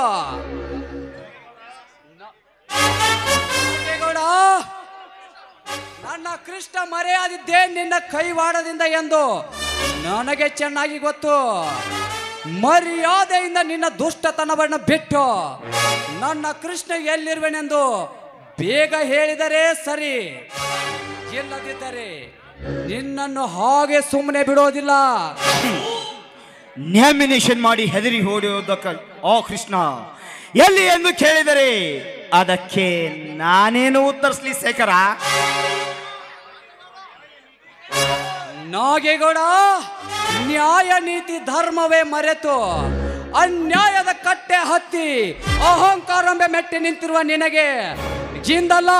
S6: ನನ್ನ ಕೃಷ್ಣ ಮರೆಯಾದಿದ್ದೇ ನಿನ್ನ ಕೈವಾಡದಿಂದ ಎಂದು ನನಗೆ ಚೆನ್ನಾಗಿ ಗೊತ್ತು. ಮರ್ಯಾದೆಯಿಂದ ನಿನ್ನ ದುಷ್ಟತನವನ್ನು ಬಿಟ್ಟು ನನ್ನ ಕೃಷ್ಣ ಎಲ್ಲಿರುವೆನೆಂದು ಬೇಗ ಹೇಳಿದರೆ ಸರಿ, ಇಲ್ಲದಿದ್ದರೆ ನಿನ್ನನ್ನು ಹಾಗೆ ಸುಮ್ಮನೆ ಬಿಡೋದಿಲ್ಲ.
S8: ನ್ಯಾಮಿನೇಷನ್ ಮಾಡಿ ಹೆದರಿ ಹೊಡೆಯೋದಕ್ಕೆ ಆ ಕೃಷ್ಣ ಎಲ್ಲಿ ಎಂದು ಕೇಳಿದರೆ ಅದಕ್ಕೆ ನಾನೇನು ಉತ್ತರಿಸಲಿ ಶೇಖರ?
S6: ನಾಗೇಗೌಡ, ನ್ಯಾಯ ನೀತಿ ಧರ್ಮವೇ ಮರೆತು ಅನ್ಯಾಯದ ಕಟ್ಟೆ ಹತ್ತಿ ಅಹಂಕಾರಂಬೆ ಮೆಟ್ಟಿ ನಿಂತಿರುವ ನಿನಗೆ ಜಿಂದಲ್ಲ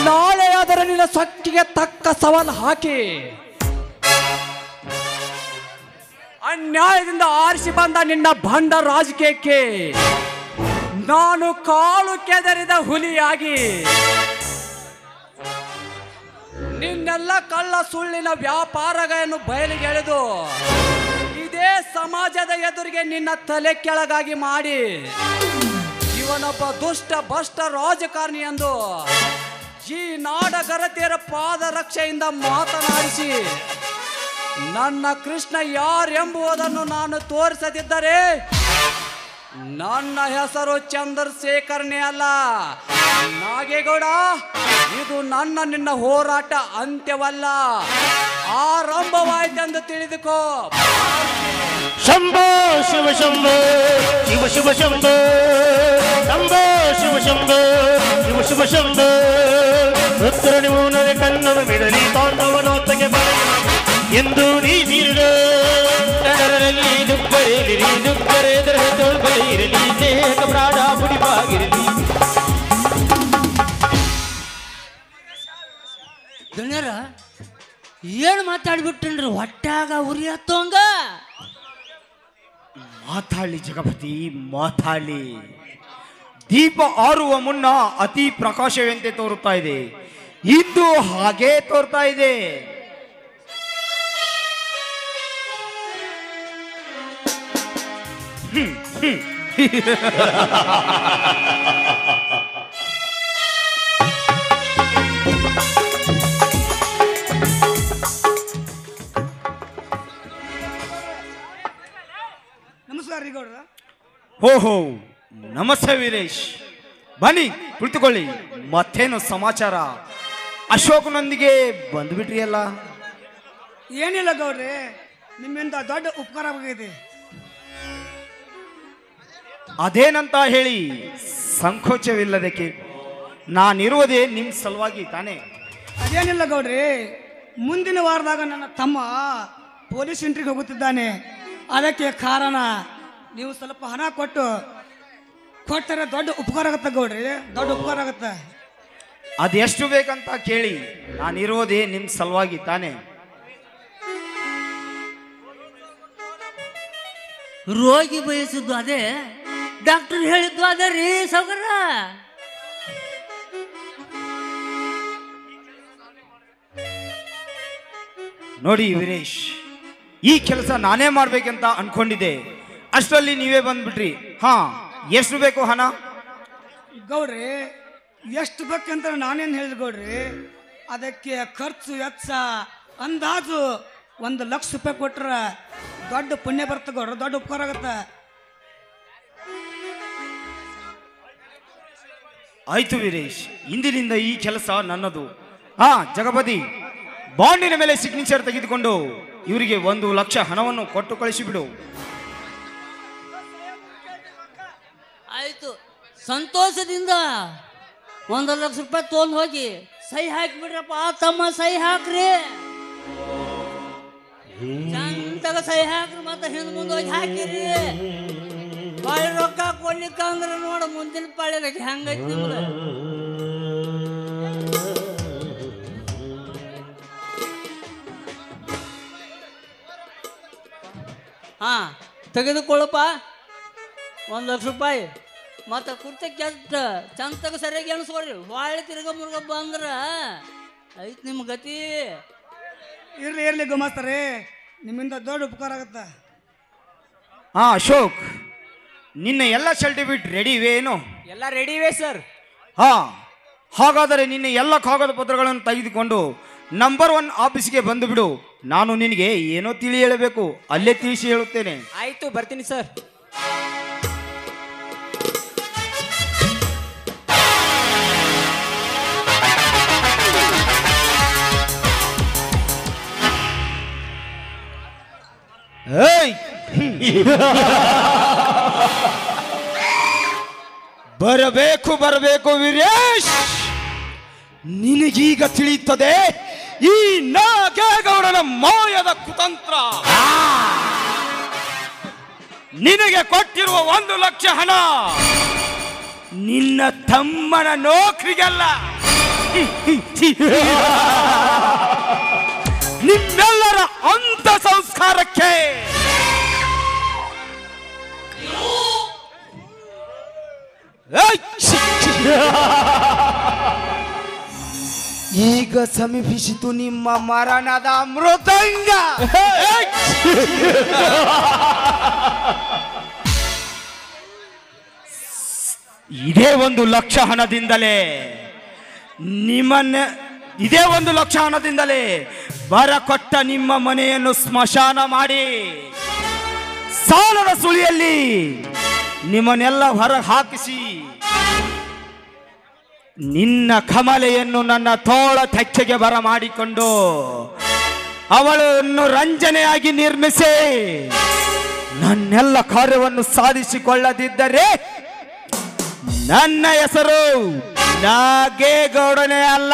S6: ನಾಳೆಯಾದರೆ ನಿನ್ನ ಸೊಕ್ಕಿಗೆ ತಕ್ಕ ಸವಾಲು ಹಾಕಿ ಅನ್ಯಾಯದಿಂದ ಆರಿಸಿ ಬಂದ ನಿನ್ನ ಭಂಡ ರಾಜಕೀಯಕ್ಕೆ ನಾನು ಕಾಲು ಕೆದರಿದ ಹುಲಿಯಾಗಿ ನಿನ್ನೆಲ್ಲ ಕಳ್ಳ ಸುಳ್ಳಿನ ವ್ಯಾಪಾರಗಳನ್ನು ಬಯಲಿಗೆಳೆದು ಇದೇ ಸಮಾಜದ ಎದುರಿಗೆ ನಿನ್ನ ತಲೆ ಕೆಳಗಾಗಿ ಮಾಡಿ ಇವನೊಬ್ಬ ದುಷ್ಟ ಭ್ರಷ್ಟ ರಾಜಕಾರಣಿ ಎಂದು ಈ ನಾಡಗರತಿಯರ ಪಾದರಕ್ಷೆಯಿಂದ ಮಾತನಾಡಿಸಿ ನನ್ನ ಕೃಷ್ಣ ಯಾರೆಂಬುದನ್ನು ನಾನು ತೋರಿಸದಿದ್ದರೆ ನನ್ನ ಹೆಸರು ಚಂದ್ರಶೇಖರನೇ ಅಲ್ಲ. ನಾಗೇಗೌಡ, ಇದು ನಿನ್ನ ಹೋರಾಟ ಅಂತ್ಯವಲ್ಲ, ಆರಂಭವಾಯಿತೆಂದು ತಿಳಿದುಕೋ.
S2: ಶಂಭೋ ಶಿವ ಶಂಭೋ ಶಿವ ಶಿವ ಶಂಭೋ ಶಂಭೋ ಶಿವ ಶಂಭೋ ಶಿವ ಶಿವ ಶಂಭೋ ರುದ್ರ ನಿಮೂನರೆ ಕನ್ನಡ ಬಿಡಲಿ ತಾಂಡವನೊತ್ತಗೆ ಬರ ಎಂದು ನೀಡಿರು ಕನ್ನಡರಲ್ಲಿ ದುಬ್ಬರೇಲಿರಿ ದುಬ್ಬರೆದರ ತೋಳ್ಬಲಿರಲಿ ದೇಹ ಪ್ರಾಣ ಮುಡಿಪಾಗಿರಲಿ.
S7: ಧನ್ಯರ ಏನು ಮಾತಾಡ್ಬಿಟ್ಟನ್ರಿ ಹೊಟ್ಟಾಗ ಉರಿ ಹತ್ತೋಂಗ?
S8: ಮಾತಾಡ್ಲಿ ಜಗಪತಿ, ಮಾತಾಡ್ಲಿ. ದೀಪ ಆರುವ ಮುನ್ನ ಅತಿ ಪ್ರಕಾಶವಂತೆ ತೋರುತ್ತಾ ಇದೆ, ಇಂದು ಹಾಗೇ ತೋರ್ತಾ ಇದೆ.
S7: ನಮಸ್ಕಾರ ರೀ ಗೌಡ್ರ.
S8: ಓಹೋ, ನಮಸ್ತೆ ವೀರೇಶ್, ಬನ್ನಿ ಕುಳಿತುಕೊಳ್ಳಿ. ಮತ್ತೇನು ಸಮಾಚಾರ? ಅಶೋಕನೊಂದಿಗೆ ಬಂದ್ಬಿಟ್ರಿ ಅಲ್ಲ?
S10: ಏನಿಲ್ಲ ಗೌಡ್ರಿ, ನಿಮ್ಮಿಂದ ದೊಡ್ಡ ಉಪಕಾರ ಆಗಿದೆ.
S8: ಅದೇನಂತ ಹೇಳಿ ಸಂಕೋಚವಿಲ್ಲದಕ್ಕೆ ನಾನಿರುವುದೇ ನಿಮ್ಮ ಸಲುವಾಗಿ ತಾನೇ.
S10: ಅದೇನಿಲ್ಲ ಗೌಡ್ರಿ, ಮುಂದಿನ ವಾರದಾಗ ನನ್ನ ತಮ್ಮ ಪೊಲೀಸ್ ಎಂಟ್ರಿಗೆ ಹೋಗುತ್ತಿದ್ದಾನೆ. ಅದಕ್ಕೆ ಕಾರಣ ನೀವು ಸ್ವಲ್ಪ ಹಣ ಕೊಟ್ಟರೆ ದೊಡ್ಡ ಉಪಕಾರ ಆಗುತ್ತೆ ಗೌಡ್ರಿ, ದೊಡ್ಡ ಉಪಕಾರ ಆಗುತ್ತೆ.
S8: ಅದೆಷ್ಟು ಬೇಕಂತ ಕೇಳಿ, ನಾನಿರೋದೇ ನಿಮ್ಮ ಸಲುವಾಗಿ ತಾನೇ.
S7: ರೋಗಿ ಬಯಸಿದ್ದು ಅದೇ, ಡಾಕ್ಟರ್ ಹೇಳಿದ್ದು ಅದೇ ರೀ ಸೌಕರ್ಯ.
S8: ನೋಡಿ ವೀರೇಶ್, ಈ ಕೆಲಸ ನಾನೇ ಮಾಡ್ಬೇಕಂತ ಅನ್ಕೊಂಡಿದ್ದೆ, ಅಷ್ಟರಲ್ಲಿ ನೀವೇ ಬಂದ್ಬಿಟ್ರಿ. ಹಾ, ಎಷ್ಟು ಬೇಕು ಹಣ?
S10: ಗೌಡ್ರಿ ಎಷ್ಟು ಬೇಕಂತ ನಾನೇನು ಹೇಳಿದೆ ಗೌಡ್ರಿ, ಅದಕ್ಕೆ ಖರ್ಚು ವೆಚ್ಚ ಅಂದಾಜು 1,00,000 ರೂಪಾಯಿ ಕೊಟ್ರೆ ದೊಡ್ಡ ಪುಣ್ಯ ಬರ್ತದೆ ಗೌಡ್ರ, ದೊಡ್ಡ ಉಪಕಾರ ಆಗತ್ತೆ.
S8: ಆಯ್ತು ವೀರೇಶ್, ಇಂದಿನಿಂದ ಈ ಕೆಲಸ ನನ್ನದು. ಹಾ ಜಗಪತಿ, ಬಾಂಡಿನ ಮೇಲೆ ಸಿಗ್ನೇಚರ್ ತೆಗೆದುಕೊಂಡು ಇವರಿಗೆ 1,00,000 ಹಣವನ್ನು ಕೊಟ್ಟು ಕಳಿಸಿಬಿಡು.
S7: ಆಯ್ತು, ಸಂತೋಷದಿಂದ 1,00,000 ರೂಪಾಯಿ ತೊಗೊಂಡು ಹೋಗಿ ಸಹಿ ಹಾಕಿಬಿಡ್ರಪ್ಪ. ತಮ್ಮ ಸಹಿ ಹಾಕ್ರಿ, ಚಂದಾಗ ಸಹಿ ಹಾಕ್ರಿ, ಮತ್ತೆ ಹಿಂದೆ ಮುಂದೆ ಹೋಗಿ ಹಾಕಿರಿ. ಬಾಳಿ ರೊಕ್ಕ ಕೊಡ್ಲಿಕ್ಕ ಅಂದ್ರೆ ನೋಡ ಮುಂದಿನ ಪಾಳ್ಯಾಗ ಹೆಂಗೈತಿ ನಿಮ್ದು. ಹಾ ತೆಗೆದುಕೊಳ್ಳಪ್ಪ 1,00,000 ರೂಪಾಯಿ. ಮತ್ತು ಕುರ್ತಕ್ಕೆ ಚಂತಗ ಸರಿಯಾಗಿ ಅನ್ಸ್ಕೊಡ್ರಿ. ಹೊಳ್ಳಿ ತಿರ್ಗ ಮುರ್ಗ ಬಂದ್ರ ಐತ್ ನಿಮ್ಮ ಗತಿ.
S10: ಇರ್ಲಿ ಗುಮಾಸ್ತರೇ, ನಿಮ್ಮಿಂದ ದೊಡ್ಡ ಉಪಕಾರ ಆಗತ್ತ.
S8: ಹಾ ಅಶೋಕ್, ನಿನ್ನ ಎಲ್ಲ ಸರ್ಟಿಫಿಕೇಟ್ ರೆಡಿ ಇವೆ ಏನು?
S3: ಎಲ್ಲ ರೆಡಿ ಇವೆ ಸರ್.
S8: ಹಾ, ಹಾಗಾದರೆ ನಿನ್ನ ಎಲ್ಲ ಕಾಗದ ಪತ್ರಗಳನ್ನು ತೆಗೆದುಕೊಂಡು ನಂಬರ್ 1 ಆಫೀಸ್ಗೆ ಬಂದು ಬಿಡು. ನಾನು ನಿನಗೆ ಏನೋ ತಿಳಿ ಹೇಳಬೇಕು, ಅಲ್ಲೇ ತಿಳಿಸಿ ಹೇಳುತ್ತೇನೆ.
S3: ಆಯ್ತು, ಬರ್ತೀನಿ ಸರ್.
S8: ಏಯ್ ಬರಬೇಕು ವೀರೇಶ್, ನಿನಗೀಗ ತಿಳಿಯುತ್ತದೆ ಈ ನಾಗೇಗೌಡನ ಮಾಯದ ಕುತಂತ್ರ. ನಿನಗೆ ಕೊಟ್ಟಿರುವ 1,00,000 ಹಣ ನಿನ್ನ ತಮ್ಮನ ನೌಕರಿಗಲ್ಲ, ನಿಮ್ಮೆಲ್ಲರ ಅಂತ ಸಂಸ್ಕಾರಕ್ಕೆ. ಈಗ ಸಮೀಪಿಸಿತು ನಿಮ್ಮ ಮರಣದ ಮೃದಂಗ. ಇದೇ 1,00,000 ಹಣದಿಂದಲೇ ಬರ ಕೊಟ್ಟ ನಿಮ್ಮ ಮನೆಯನ್ನು ಸ್ಮಶಾನ ಮಾಡಿ ಸಾಲದ ಸುಳಿಯಲ್ಲಿ ನಿಮ್ಮನ್ನೆಲ್ಲ ಹೊರ ಹಾಕಿಸಿ ನಿನ್ನ ಕಮಲೆಯನ್ನು ನನ್ನ ತೋಳ ತೆಚ್ಚೆಗೆ ಬರ ಮಾಡಿಕೊಂಡು ಅವಳನ್ನು ರಂಜನೆಯಾಗಿ ನಿರ್ಮಿಸಿ ನನ್ನೆಲ್ಲ ಕಾರ್ಯವನ್ನು ಸಾಧಿಸಿಕೊಳ್ಳದಿದ್ದರೆ ನನ್ನ ಹೆಸರು ನಾಗೇಗೌಡನೇ ಅಲ್ಲ.